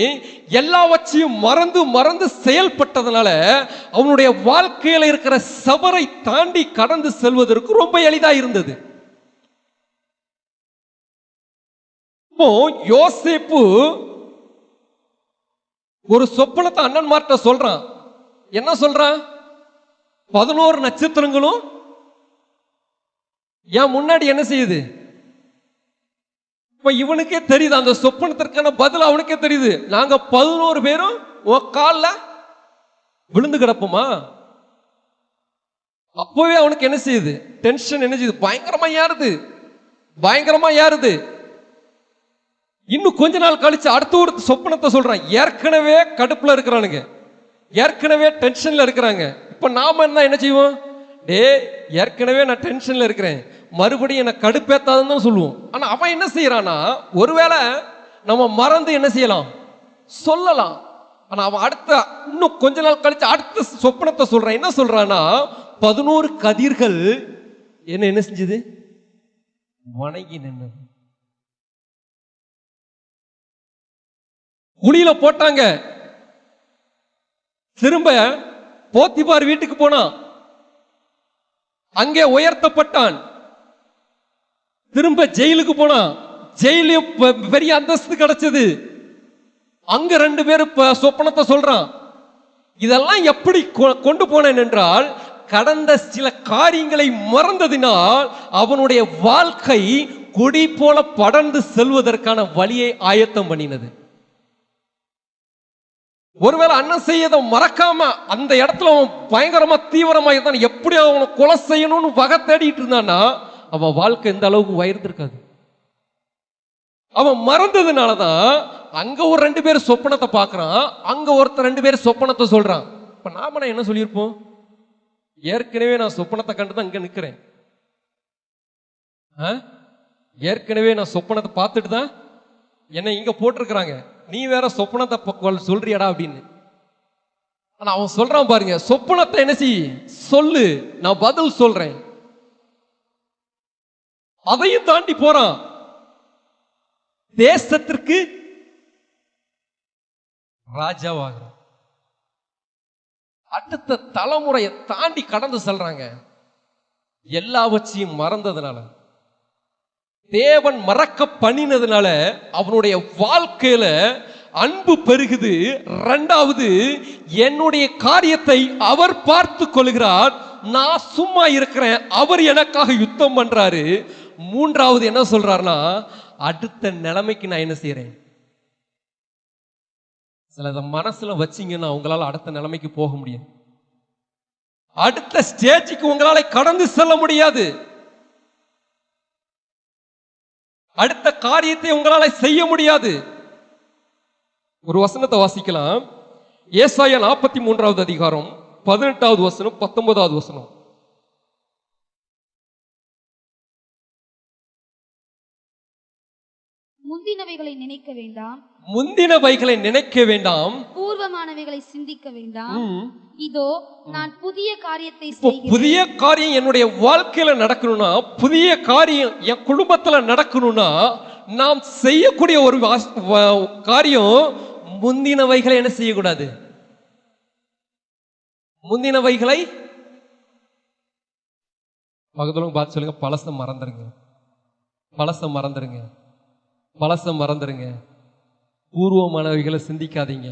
எல்லாவற்றையும் மறந்து மறந்து செயல்பட்டதுனால அவனுடைய வாழ்க்கையில இருக்கிற சவரை தாண்டி கடந்து செல்வதற்கு ரொம்ப எளிதா இருந்தது. இப்போ யோசேப்பு ஒரு சொப்பனத்தை அண்ணன்மார்ட்ட சொல்றான். என்ன சொல்றான்? 11 நட்சத்திரங்களும் ஏன் முன்னாடி என்ன செய்யுது? இப்ப இவனுக்கே தெரியுது, அந்த சொப்பனத்திற்கான பதில் அவனுக்கே தெரியுது. நாங்க 11 பேரும் உன் கால்ல விழுந்து கிடப்போமா? அப்பவே அவனுக்கு என்ன செய்யுது? டென்ஷன் என்ன செய்யுது? பயங்கரமா ஏறுது. இன்னும் கொஞ்ச நாள் கழிச்சு அடுத்த ஒரு சொப்பனத்தை சொல்றான். ஏற்கனவே கடுப்புல இருக்கிறானுங்க, ஏற்கனவே டென்ஷன்ல இருக்கிறாங்க. இப்ப நாம என்ன செய்வோம்? ஏற்கனவே நான் டென்ஷன்ல இருக்கிறேன், மறுபடியும் என்ன கடுப்பேத்தாதுன்னு தான் சொல்லுவோம். ஆனா அவன் என்ன செய்யறானா, ஒருவேளை நம்ம மறந்து என்ன செய்யலாம், சொல்லலாம். ஆனா அவன் இன்னும் கொஞ்ச நாள் கழிச்சு அடுத்த சொப்பனத்தை சொல்றான். என்ன சொல்றானா, 11 கதிர்கள் என்ன செஞ்சது? வணங்கி நின்னது. குழியில போட்டாங்க. திரும்ப போத்திபார் வீட்டுக்கு போனான், அங்கே உயர்த்தப்பட்டான். திரும்ப ஜெயிலுக்கு போனான், ஜெயிலையும் பெரிய அந்தஸ்து கிடைச்சது. அங்க 2 பேரும் சொப்பனத்தை சொல்றான். இதெல்லாம் எப்படி கொண்டு போனேன் என்றால், கடந்த சில காரியங்களை மறந்ததினால் அவனுடைய வாழ்க்கை கொடி போல படர்ந்து செல்வதற்கான வழியை ஆயத்தம் பண்ணினது. ஒருவேளை அண்ணன் செய்யதை மறக்காம அந்த இடத்துல அவன் பயங்கரமா தீவிரமா இருந்தான், எப்படி அவனை கொலை செய்யணும்னு வகை தேடிட்டு இருந்தான்னா அவன் வாழ்க்கை எந்த அளவுக்கு உயர்ந்திருக்காது. அவன் மறந்ததுனாலதான் அங்க ஒரு 2 பேர் சொப்பனத்தை பார்க்கறான், அங்க ஒருத்தர் 2 பேர் சொப்பனத்தை சொல்றான். இப்ப நாம என்ன சொல்லியிருப்போம்? ஏற்கனவே நான் சொப்பனத்தை கண்டுதான் இங்க நிக்கிறேன், ஏற்கனவே நான் சொப்பனத்தை பார்த்துட்டு தான் என்ன இங்க போட்டிருக்கிறாங்க, நீ வேற சொப்பனத்தை சொல்றியடா அப்படின்னு. ஆனா அவன் சொல்றான் பாருங்க, சொப்பனத்தை என்ன சொல்லு, நான் பதில் சொல்றேன். அதையும் தாண்டி போறான். தேசத்திற்கு ராஜாவாகிறான். அடுத்த தலைமுறையை தாண்டி கடந்து செல்றாங்க. எல்லாவற்றையும் மறந்ததுனால, தேவன் மறக்க பண்ணினதுனால அவனுடைய வாழ்க்கையில அன்பு பெருகுது. 2வது, என்னுடைய காரியத்தை அவர் பார்த்து கொள்கிறார், நான் சும்மா இருக்கிறேன், அவர் எனக்காக யுத்தம் பண்றாரு. 3வது என்ன சொல்றாருன்னா, அடுத்த நிலைமைக்கு நான் என்ன செய்யறேன். சிலத மனசுல வச்சீங்கன்னா உங்களால அடுத்த நிலைமைக்கு போக முடியும், அடுத்த ஸ்டேஜுக்கு உங்களால கடந்து செல்ல முடியாது, அடுத்த காரியத்தை உங்களால செய்ய முடியாது. ஒரு வசனத்தை வாசிக்கலாம். ஏசாயா 43வது அதிகாரம் 18வது வசனம் 19வது வசனம். முந்தினவைகளை நினைக்க வேண்டாம், முந்தினவைகளை நினைக்க வேண்டாம், பூர்வமானவைகளை சிந்திக்க வேண்டாம். இதோ நான் புதிய காரியத்தை புதிய காரியம் என்னுடைய வாழ்க்கையில நடக்கணும்னா, புதிய காரியம் என் குடும்பத்துல நடக்கணும்னா, நாம் செய்யக்கூடிய ஒரு காரியம் முந்தினவைகளை என்ன செய்யக்கூடாது, முந்தினவைகளை பக்கத்துல பார்த்து சொல்லுங்க, பழச மறந்துருங்க, பழச மறந்துருங்க, பழச மறந்துருங்க, பூர்வமானவைகளை சிந்திக்காதீங்க.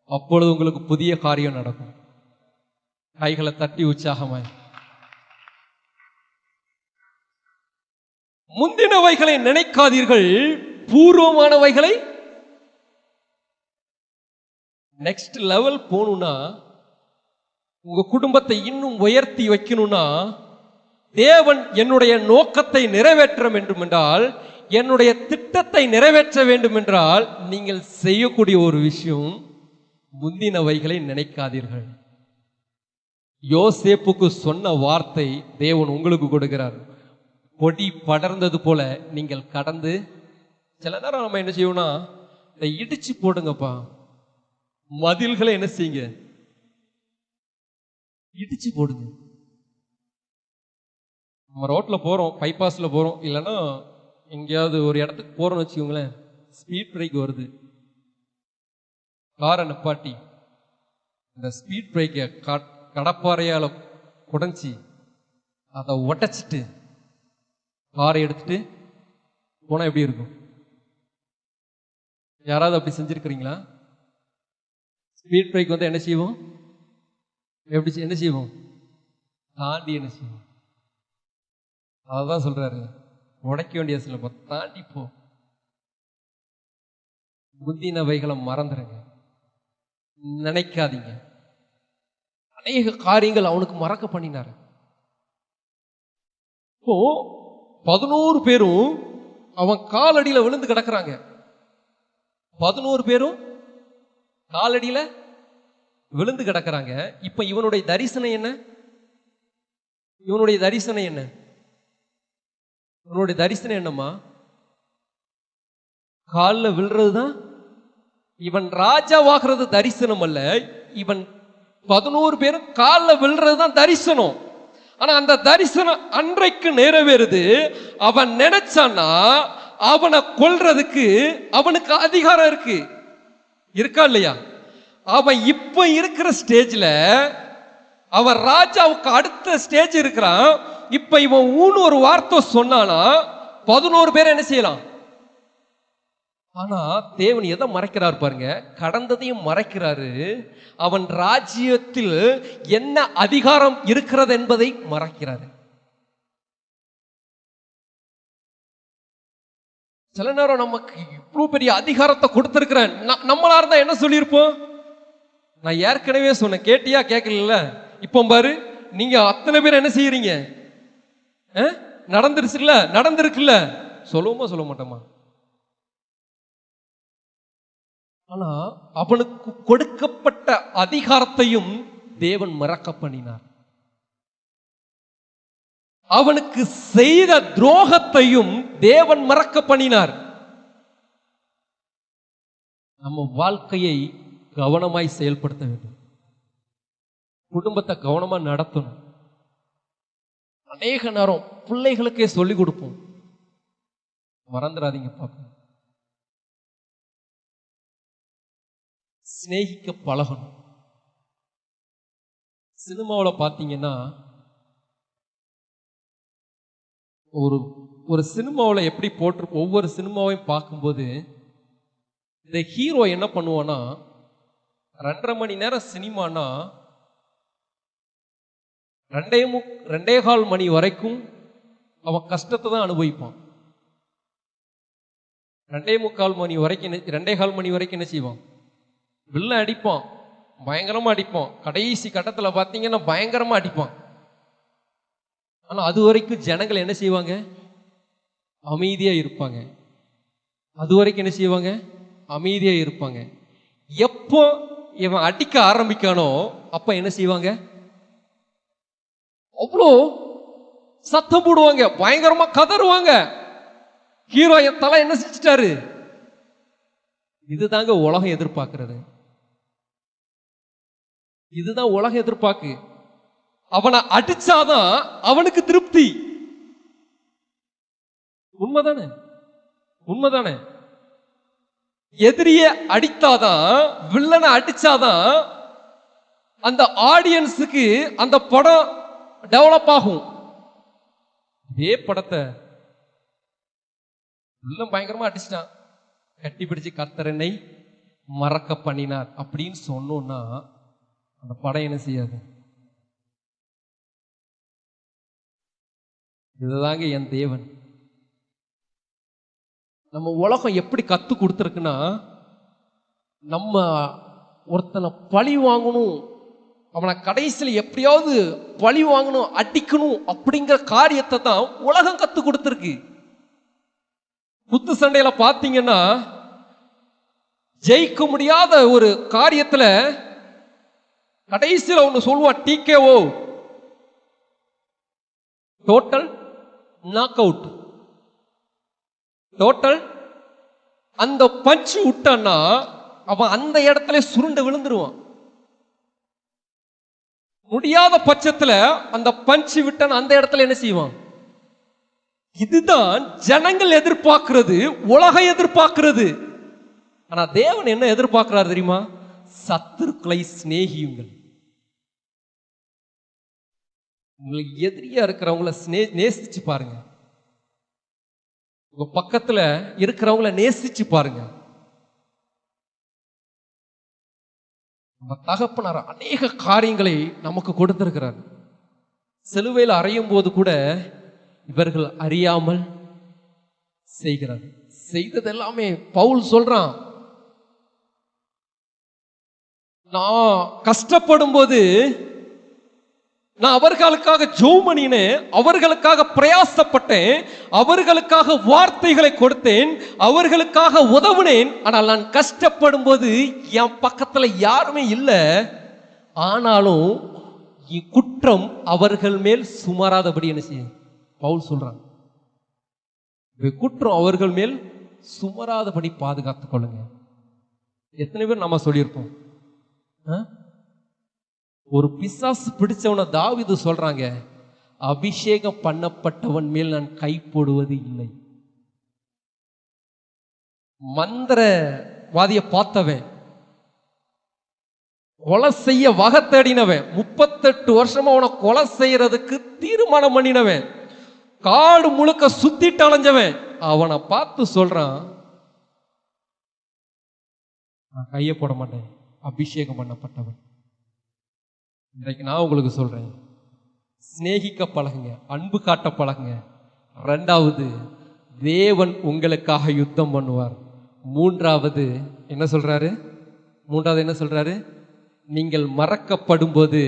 அப்பொழுது உங்களுக்கு புதிய காரியம் நடக்கும். கைகளை தட்டி உற்சாகமாய். முந்தினவைகளை நினைக்காதீர்கள், பூர்வமானவைகளை. நெக்ஸ்ட் லெவல் போகணும்னா, உங்க குடும்பத்தை இன்னும் உயர்த்தி வைக்கணும்னா, தேவன் என்னுடைய நோக்கத்தை நிறைவேற்ற வேண்டும் என்றால், என்னுடைய திட்டத்தை நிறைவேற்ற வேண்டும் என்றால், நீங்கள் செய்யக்கூடிய ஒரு விஷயம், முந்தினவைகளை நினைக்காதீர்கள். யோசேப்புக்கு சொன்ன வார்த்தை தேவன் உங்களுக்கு கொடுக்கிறார். கொடி படர்ந்தது போல நீங்கள் கடந்து. சில நேரம் நம்ம என்ன செய்வோம்னா, இதை இடிச்சு போடுங்கப்பா, மதில்களை என்ன செய்யுங்க, இடிச்சு போடுங்க. நம்ம ரோட்ல போறோம், பைபாஸ்ல போறோம், இல்லைன்னா எங்கேயாவது ஒரு இடத்துக்கு போறோம்னு வச்சுக்கோங்களேன், ஸ்பீட் பிரேக் வருது, காரை நிப்பாட்டி இந்த ஸ்பீட் பிரேக்கை கடப்பாறையால குடைஞ்சி அதை உடைச்சிட்டு காரை எடுத்துட்டு போனா எப்படி இருக்கும்? யாராவது அப்படி செஞ்சிருக்கிறீங்களா? ஸ்பீட் பிரேக் வந்து என்ன செய்வோம், எப்படி என்ன செய்வோம், தாண்டி என்ன செய்வோம். அதான் சொல்றாரு, உடைக்க வேண்டிய சிலபை தாண்டி போ. முந்தினவைகளை மறந்துடுங்க, நினைக்காதீங்க. அநேக காரியங்கள் அவனுக்கு மறக்க பண்ணினாரு. இப்போ 11 பேரும் அவன் காலடியில விழுந்து கிடக்குறாங்க. 11 பேரும் காலடியில விழுந்து கிடக்குறாங்க. இப்ப இவனுடைய தரிசனம் என்ன? இவனுடைய தரிசனம் என்ன? இவனுடைய தரிசனம் என்னம்மா? காலில் விழுறதுதான் இவன் ராஜாவாகிறது தரிசனம் அல்ல. இவன் 11 பேரும் காலில் விழுறதுதான் தரிசனம். ஆனா அந்த தரிசனம் அன்றைக்கு நிறைவேறுது. அவன் நினைச்சான்னா அவனை கொல்றதுக்கு அவனுக்கு அதிகாரம் இருக்கு, இருக்கா இல்லையா? அவன் இப்ப இருக்கிற ஸ்டேஜ்ல அவன் ராஜாவுக்கு அடுத்த ஸ்டேஜ் இருக்கிறான். இப்ப இவன் ஒரு வார்த்தை சொன்னானா 11 பேர் என்ன செய்யலாம்? ஆனா தேவன் எதை மறைக்கிறார் பாருங்க, கடந்ததையும் மறைக்கிறாரு. அவன் ராஜ்யத்தில் என்ன அதிகாரம் இருக்கிறது என்பதை மறைக்கிறாரு. சில நேரம் நமக்கு இவ்வளவு பெரிய அதிகாரத்தை கொடுத்திருக்கிறேன், நம்மளா இருந்தா என்ன சொல்லியிருப்போம்? நான் ஏற்கனவே சொன்னேன், கேட்டியா கேட்கல? இப்போ பாரு, நீங்க அத்தனை பேர் என்ன செய்யறீங்க? நடந்துருச்சுல்ல, நடந்திருக்குல்ல, சொல்லுவோமா சொல்ல மாட்டோமா? ஆனா அவனுக்கு கொடுக்கப்பட்ட அதிகாரத்தையும் தேவன் மறக்க பண்ணினார். அவனுக்கு செய்த துரோகத்தையும் தேவன் மறக்க பண்ணினார். நம்ம வாழ்க்கையை கவனமாய் செயல்படுத்த வேண்டும். குடும்பத்தை கவனமா நடத்தணும். அநேக நேரம் பிள்ளைகளுக்கே சொல்லிக் கொடுப்போம், மறந்துடாதீங்க பாப்பா. சிநேகிக்க பழகணும். சினிமாவில் பார்த்தீங்கன்னா ஒரு சினிமாவில் எப்படி போட்டு, ஒவ்வொரு சினிமாவையும் பார்க்கும்போது இந்த ஹீரோ என்ன பண்ணுவான்னா, 2.5 மணி நேரம் சினிமானா 2.25 மணி வரைக்கும் அவன் கஷ்டத்தை தான் அனுபவிப்பான். 2.25 மணி வரைக்கும் 2.25 மணி வரைக்கும் என்ன செய்வான்? வில்ல அடிப்பான், பயங்கரமா அடிப்பான். கடைசி கட்டத்தில் பார்த்தீங்கன்னா பயங்கரமா அடிப்பான். ஆனா அது வரைக்கும் ஜனங்கள் என்ன செய்வாங்க? அமைதியா இருப்பாங்க. அது வரைக்கும் என்ன செய்வாங்க? அமைதியா இருப்பாங்க. எப்போ இவன் அடிக்க ஆரம்பிக்கானோ அப்ப என்ன செய்வாங்க? அவ்வளோ சத்தம் போடுவாங்க, பயங்கரமா கதறுவாங்க. ஹீரோ என் தலை என்ன செஞ்சிட்டாரு? இதுதாங்க உலகம் எதிர்பார்க்கிறது. இதுதான் உலகம் எதிர்பார்க்கு. அவனை அடிச்சாதான் அவனுக்கு திருப்தி. உண்மைதானே? உண்மைதானே? எதிரிய அடித்தாதான், வில்லனை அடிச்சாதான் அந்த ஆடியன்ஸுக்கு அந்த படம் டெவலப் ஆகும். இதே படத்தை வில்லன் பயங்கரமா அடிச்சிட்டான், கட்டி பிடிச்சு கர்த்தர் என்னை மறக்க பண்ணினார் அப்படின்னு சொன்னோம்னா அந்த படம் என்ன செய்யாது? இதுதாங்க என் தேவன். நம்ம உலகம் எப்படி கத்து கொடுத்துருக்குன்னா, நம்ம ஒருத்தனை பழி வாங்கணும், அவனை கடைசியில் எப்படியாவது பழி வாங்கணும், அடிக்கணும் அப்படிங்கிற காரியத்தை தான் உலகம் கத்து கொடுத்துருக்கு. குத்து சண்டையில பார்த்தீங்கன்னா ஜெயிக்க முடியாத ஒரு காரியத்துல கடைசியில் ஒன்று சொல்லுவான், TKO, total knock out. Total அந்த பஞ்சு விட்டான்னா அவன் அந்த இடத்துல சுருண்டு விழுந்துருவான். முடியாத பட்சத்துல அந்த பஞ்சு விட்டான் அந்த இடத்துல என்ன செய்வான்? இதுதான் ஜனங்கள் எதிர்பார்க்கிறது, உலகம் எதிர்பார்க்கிறது. ஆனா தேவன் என்ன எதிர்பார்க்கிறார் தெரியுமா? சத்துருக்களை சிநேகியுங்கள். உங்களுக்கு எதிரியா இருக்கிறவங்கள நேசிச்சு பாருங்க. உங்க பக்கத்துல இருக்கிறவங்கள நேசிச்சு பாருங்க. நம்ம தகப்பனார் அநேக காரியங்களை நமக்கு கொடுத்திருக்கிறார். சிலுவையில் அறையும் போது கூட இவர்கள் அறியாமல் செய்கிறார். செய்தது எல்லாமே பவுல் சொல்றான், நான் கஷ்டப்படும் போது நான் அவர்களுக்காக ஜெபம் பண்ணினேன், அவர்களுக்காக பிரயாசப்பட்டேன், அவர்களுக்காக வார்த்தைகளை கொடுத்தேன், அவர்களுக்காக உதவுனேன். ஆனால் நான் கஷ்டப்படும் போது என் பக்கத்துல யாருமே இல்லை. ஆனாலும் குற்றம் அவர்கள் மேல் சுமராதபடி என்ன செய்ய பவுல் சொல்றான். குற்றம் அவர்கள் மேல் சுமராதபடி பாதுகாத்துக் கொள்ளுங்க. எத்தனை பேர் நாம சொல்லியிருப்போம், ஒரு பிசாசு பிடிச்சவன தாவீது சொல்றாங்க, அபிஷேகம் பண்ணப்பட்டவன் மேல் நான் கை போடுவது இல்லை. மந்திரவாதிய பார்த்தவன், கொலை செய்ய வகை தேடினவன், 38 வருஷமா அவனை கொலை செய்யறதுக்கு தீர்மானம் பண்ணினவன், காடு முழுக்க சுத்திட்டு அலைஞ்சவன், அவனை பார்த்து சொல்றான், நான் கையை போட மாட்டேன், அபிஷேகம் பண்ணப்பட்டவன். இன்றைக்கு நான் உங்களுக்கு சொல்றேன், சிநேகிக்க பழகுங்க, அன்பு காட்ட பழகுங்க. 2வது, தேவன் உங்களுக்காக யுத்தம் பண்ணுவார். 3வது என்ன சொல்றாரு? நீங்கள் மறக்கப்படும் போது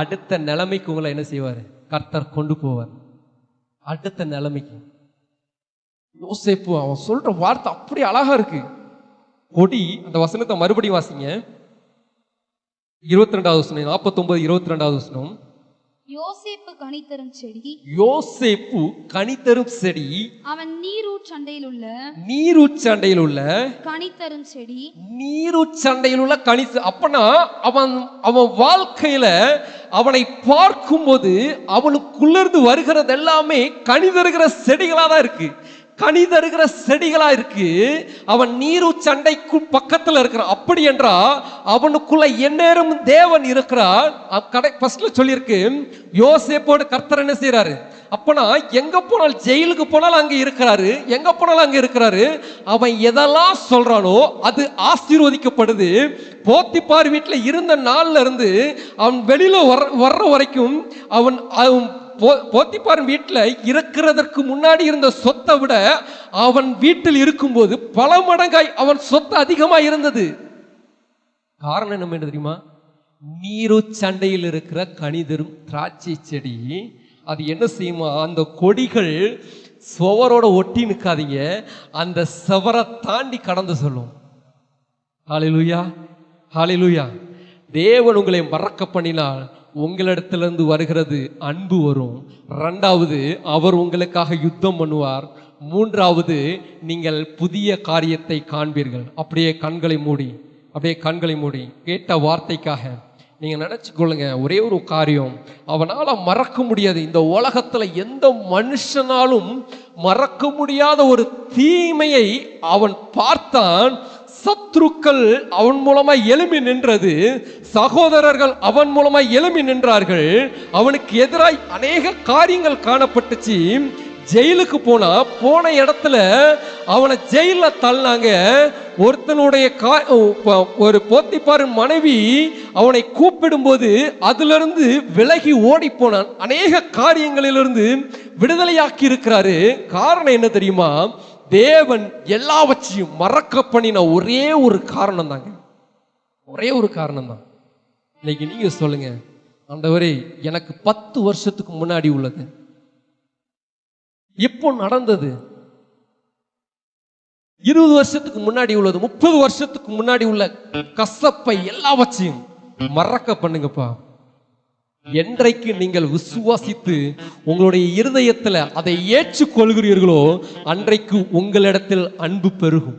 அடுத்த நிலைமைக்கு உங்களை என்ன செய்வார்? கர்த்தர் கொண்டு போவார். அடுத்த நிலைமைக்கு. யோசேப்பு அவன் சொல்ற வார்த்தை அப்படி அழகா இருக்கு. கொடி, அந்த வசனத்தை மறுபடியும் வாசிங்க. 22வது வசனம், 49 22வது வசனம். யோசேப்பு கனிதரும் செடி, அவன் நீரூற்றண்டையில் உள்ள கனிதரும் செடி, நீரூற்றண்டையில் உள்ள கனி. அப்பனா அவன் வாழ்க்கையில அவனை பார்க்கும்போது அவனுக்குள்ளேருந்து வருகிறது எல்லாமே கனி தருகிற செடிகளா தான் இருக்கு, கனி தருகிற செடிகளா இருக்கு. அவன் நீரூற்றண்டைக்கு பக்கத்துல இருக்கிறான். அப்படி என்றா அவனுக்குள்ள எந்நேரம் தேவன் இருக்கிறார். ஃபர்ஸ்ட்ல சொல்லியிருக்கு, யோசேப்போடு கர்த்தர் என்ன செய்யறாரு? அப்பனா எங்க போனால், ஜெயிலுக்கு போனாலும் அங்க இருக்கிறாரு, எங்க போனாலும் அங்க இருக்கிறாரு. அவன் எதெல்லாம் சொல்றானோ அது ஆசீர்வதிக்கப்படுது. போத்திபார் வீட்டுல இருந்த நாள்ல இருந்து அவன் வெளியில வர்ற வரைக்கும் அவன் போத்திபார் வீட்டில் இருக்கிறதற்கு முன்னாடி இருந்த சொத்தை விட அவன் வீட்டில் இருக்கும்போது பல மடங்காய் அவன் சொத்து அதிகமாக இருந்தது. காரணம் என்ன தெரியுமா? நீரூற்றண்டையில் இருக்கிற கனிதரும் திராட்சை செடி. அது என்ன செய்யுமா? அந்த கொடிகள் சுவரோட ஒட்டி நிற்காதீங்க, அந்த சுவரை தாண்டி கடந்து சொல்லும். ஹல்லேலூயா, ஹல்லேலூயா. தேவன் உங்களை மறக்க பண்ணினால் உங்களிடத்திலிருந்து வருகிறது அன்பு வரும். 2வது, அவர் உங்களுக்காக யுத்தம் பண்ணுவார். 3வது, நீங்கள் புதிய காரியத்தை காண்பீர்கள். அப்படியே கண்களை மூடி கேட்ட வார்த்தைக்காக நீங்க நினைச்சு கொள்ளுங்க. ஒரே ஒரு காரியம் அவனால மறக்க முடியாது. இந்த உலகத்துல எந்த மனுஷனாலும் மறக்க முடியாத ஒரு தீமையை அவன் பார்த்தான். சத்துருக்கள் அவன் மூலமா எழும்பி நின்றது, சகோதரர்கள் அவன் மூலமா எழும்பி நின்றார்கள். அவனுக்கு எதிராய் அநேக காரியங்கள் காணப்பட்டுச்சு. ஜெயிலுக்கு போன இடத்துல அவனை ஜெயில தள்ளினாங்க. ஒருத்தனுடைய ஒரு போத்திபார் மனைவி அவனை கூப்பிடும் போது அதிலிருந்து விலகி ஓடி போனான். அநேக காரியங்களிலிருந்து விடுதலையாக்கி இருக்கிறாரு. காரணம் என்ன தெரியுமா? தேவன் எல்லாவற்றையும் மறக்க பண்ணின ஒரே ஒரு காரணம் தாங்க, ஒரே ஒரு காரணம் தான். இன்னைக்கு நீங்க சொல்லுங்க, ஆண்டவரே எனக்கு 10 வருஷத்துக்கு முன்னாடி உள்ளது, இப்போ நடந்தது, 20 வருஷத்துக்கு முன்னாடி உள்ளது, 30 வருஷத்துக்கு முன்னாடி உள்ள கசப்பை எல்லாவற்றையும் மறக்க பண்ணுங்கப்பா. என்றைக்கு நீங்கள் விசுவாசித்து உங்களுடைய இருதயத்துல அதை ஏற்றுக்கொள்கிறீர்களோ அன்றைக்கு உங்களிடத்தில் அன்பு பெருகும்.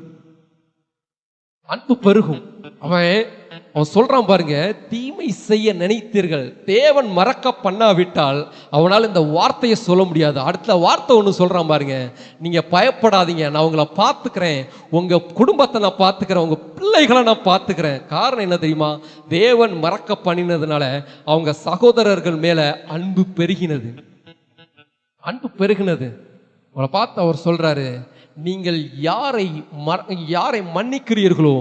அவன் சொல்றான் பாருங்க, தீமை செய்ய நினைத்தீர்கள், தேவன் மறக்க பண்ணாவிட்டால் அவனால் இந்த வார்த்தையை சொல்ல முடியாது. அடுத்த வார்த்தை ஒன்று சொல்றான் பாருங்க, நீங்க பயப்படாதீங்க, நான் உங்களை பார்த்துக்கிறேன், உங்க குடும்பத்தை நான் பார்த்துக்கிறேன், உங்க பிள்ளைகளை நான் பார்த்துக்கிறேன். காரணம் என்ன தெரியுமா? தேவன் மறக்க பண்ணினதுனால அவங்க சகோதரர்கள் மேல அன்பு பெருகினது. அவளை பார்த்து அவர் சொல்றாரு, நீங்கள் யாரை மன்னிக்கிறீர்களோ,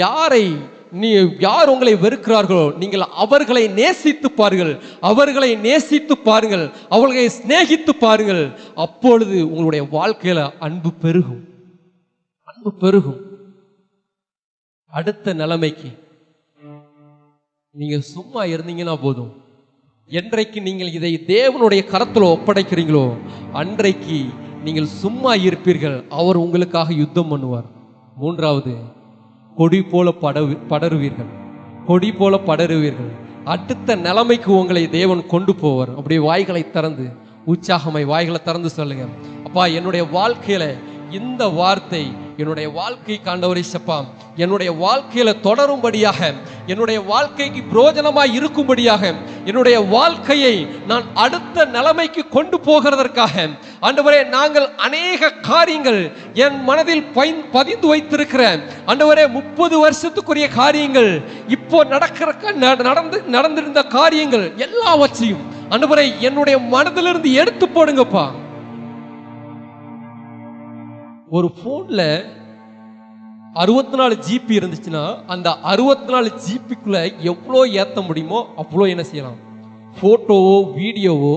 யாரை நீ யார் உங்களை வெறுக்கிறார்களோ நீங்கள் அவர்களை நேசித்து பாருங்கள், அவர்களை நேசித்து பாருங்கள், அவர்களை சிநேகித்து பாருங்கள். அப்பொழுது உங்களுடைய வாழ்க்கையில அன்பு பெருகும், அன்பு பெருகும். அடுத்த நிலைமைக்கு நீங்க சும்மா இருந்தீங்கன்னா போதும். என்றைக்கு நீங்கள் இதை தேவனுடைய கரத்துல ஒப்படைக்கிறீங்களோ அன்றைக்கு நீங்கள் சும்மா இருப்பீர்கள், அவர் உங்களுக்காக யுத்தம் பண்ணுவார். மூன்றாவது, கொடி போல படருவீர்கள், கொடி போல படருவீர்கள். அடுத்த நிலைமைக்கு உங்களை தேவன் கொண்டு போவார். அப்படியே வாய்களை திறந்து உற்சாகமாய் வாய்களை திறந்து சொல்லுங்க, அப்பா என்னுடைய வாழ்க்கையில இந்த வார்த்தை என்னுடைய வாழ்க்கை காண்டவரை சப்பா என்னுடைய வாழ்க்கையில தொடரும்படியாக, என்னுடைய வாழ்க்கைக்கு பிரயோஜனமாய் இருக்கும்படியாக, என்னுடைய வாழ்க்கையை நான் அடுத்த நிலைமைக்கு கொண்டு போகிறதற்காக ஆண்டவரே நாங்கள் அநேக காரியங்கள் என் மனதில் பதிந்து வைத்திருக்கிற ஆண்டவரே 30 வருஷத்துக்குரிய காரியங்கள், இப்போ நடந்திருந்த காரியங்கள் எல்லாவற்றையும் ஆண்டவரே என்னுடைய மனதிலிருந்து எடுத்து போடுங்கப்பா. ஒரு போன்ல 64 GB இருந்துச்சுன்னா அந்த 64 GBக்குள்ள எவ்வளோ ஏற்ற முடியுமோ அவ்வளோ என்ன செய்யலாம். போட்டோவோ வீடியோவோ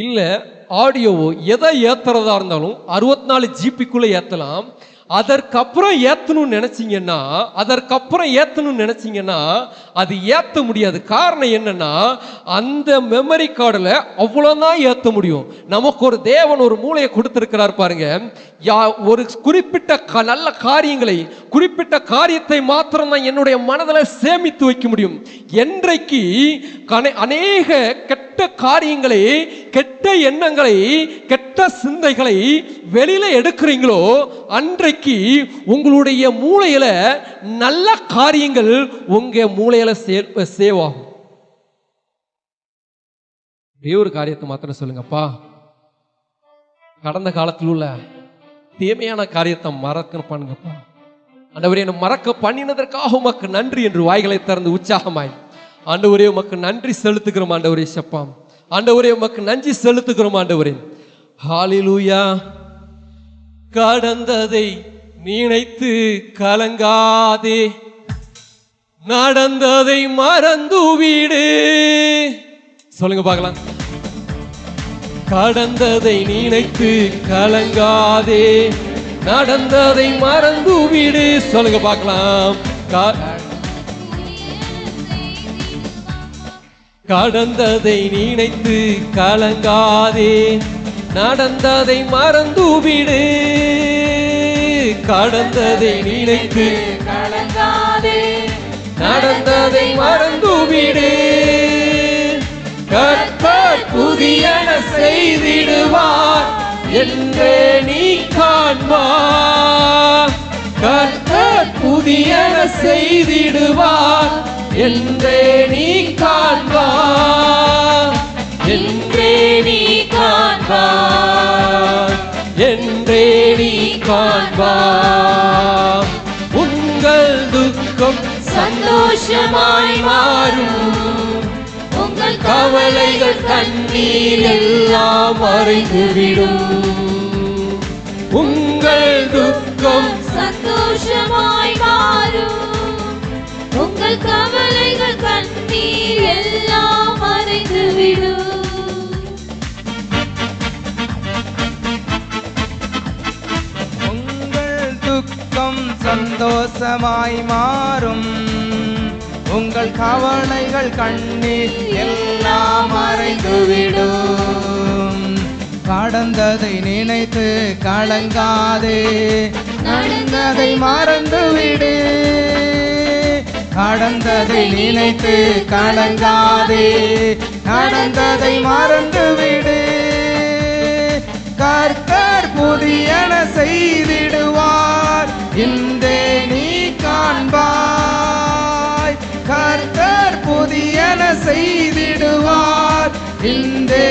இல்ல ஆடியோவோ எதை ஏத்துறதா இருந்தாலும் 64 GBக்குள்ள ஏத்தலாம். அதற்கப்புறம் ஏத்தணும்னு நினைச்சீங்கன்னா அது ஏத்த முடியாது. காரணம் என்னன்னா அந்த மெமரி கார்டுல அவ்வளவுதான் ஏத்த முடியும். நமக்கு ஒரு தேவன் ஒரு மூளையை கொடுத்திருக்கிறார் பாருங்க. ஒரு குறிப்பிட்ட நல்ல காரியங்களை, குறிப்பிட்ட காரியத்தை மாத்திரம் தான் என்னுடைய மனதில் சேமித்து வைக்க முடியும். என்றைக்கு அநேக கெட்ட காரியங்களை, கெட்ட எண்ணங்களை, கெட்ட சிந்தைகளை வெளியில எடுக்கிறீங்களோ அன்றைக்கு உங்களுடைய மூளையில நல்ல காரியங்கள் உங்க மூளையில சேவ் ஆகும். ஒரு காரியத்தை மாத்திரம் சொல்லுங்கப்பா, கடந்த காலத்தில் உள்ள தீமையான காரியத்தை மறக்க பண்ணுங்கப்பா. ஆண்டவரே என்னை மறக்க பண்ணினதற்காக உமக்கு நன்றி என்று வாய்களை திறந்து உற்சாகமாய் ஆண்டவரே உமக்கு நன்றி செலுத்துகிறோம். ஆண்டவரே சப்பா, ஆண்டவரே உமக்கு நன்றி செலுத்துகிறோம். ஆண்டவரே ஹல்லேலூயா. கடந்ததை நினைத்து கலங்காதே, நடந்ததை மறந்து விடு. சொல்லுங்க பார்க்கலாம். கடந்ததை நினைத்து கலங்காதே, நடந்ததை மறந்து விடு. சொல்லுங்க பார்க்கலாம். கடந்ததை நினைத்து கலங்காதே, நடந்ததை மறந்து விடு. கடந்ததை நினைத்து கலங்காதே, நடந்ததை மறந்து விடு. கர்த்தர் புதியன செய்திடுவார் என்றே நீ காண்பார். கர்த்தர் புதியன செய்திடுவார் என்றே நீ காண்பார். என்றே நீ காண்பார், என்றே நீ காண்பார். உங்கள் துக்கம் சந்தோஷமாய் மாறும், உங்கள் கவலைகள் கண்ணீர் எல்லாம் மறைந்துவிடும். உங்கள் துக்கம் சந்தோஷமாய் மாறும், உங்கள் கவலைகள் கண்ணீர் எல்லாம் மறைந்துவிடும். உங்கள் துக்கம் சந்தோஷமாய் மாறும், உங்கள் கவலைகள் கண்ணீர் எல்லாம் மறைந்துவிடும். கடந்ததை நினைத்து கலங்காதே, நடந்ததை மறந்துவிடு. கடந்ததை நினைத்து கலங்காதே, நடந்ததை மறந்துவிடு. கர்த்தர் புதியன செய்திடுவார் இன்றே நீ காண்பாய். கர்த்தர் புதியன செய்திடுவார் இன்றே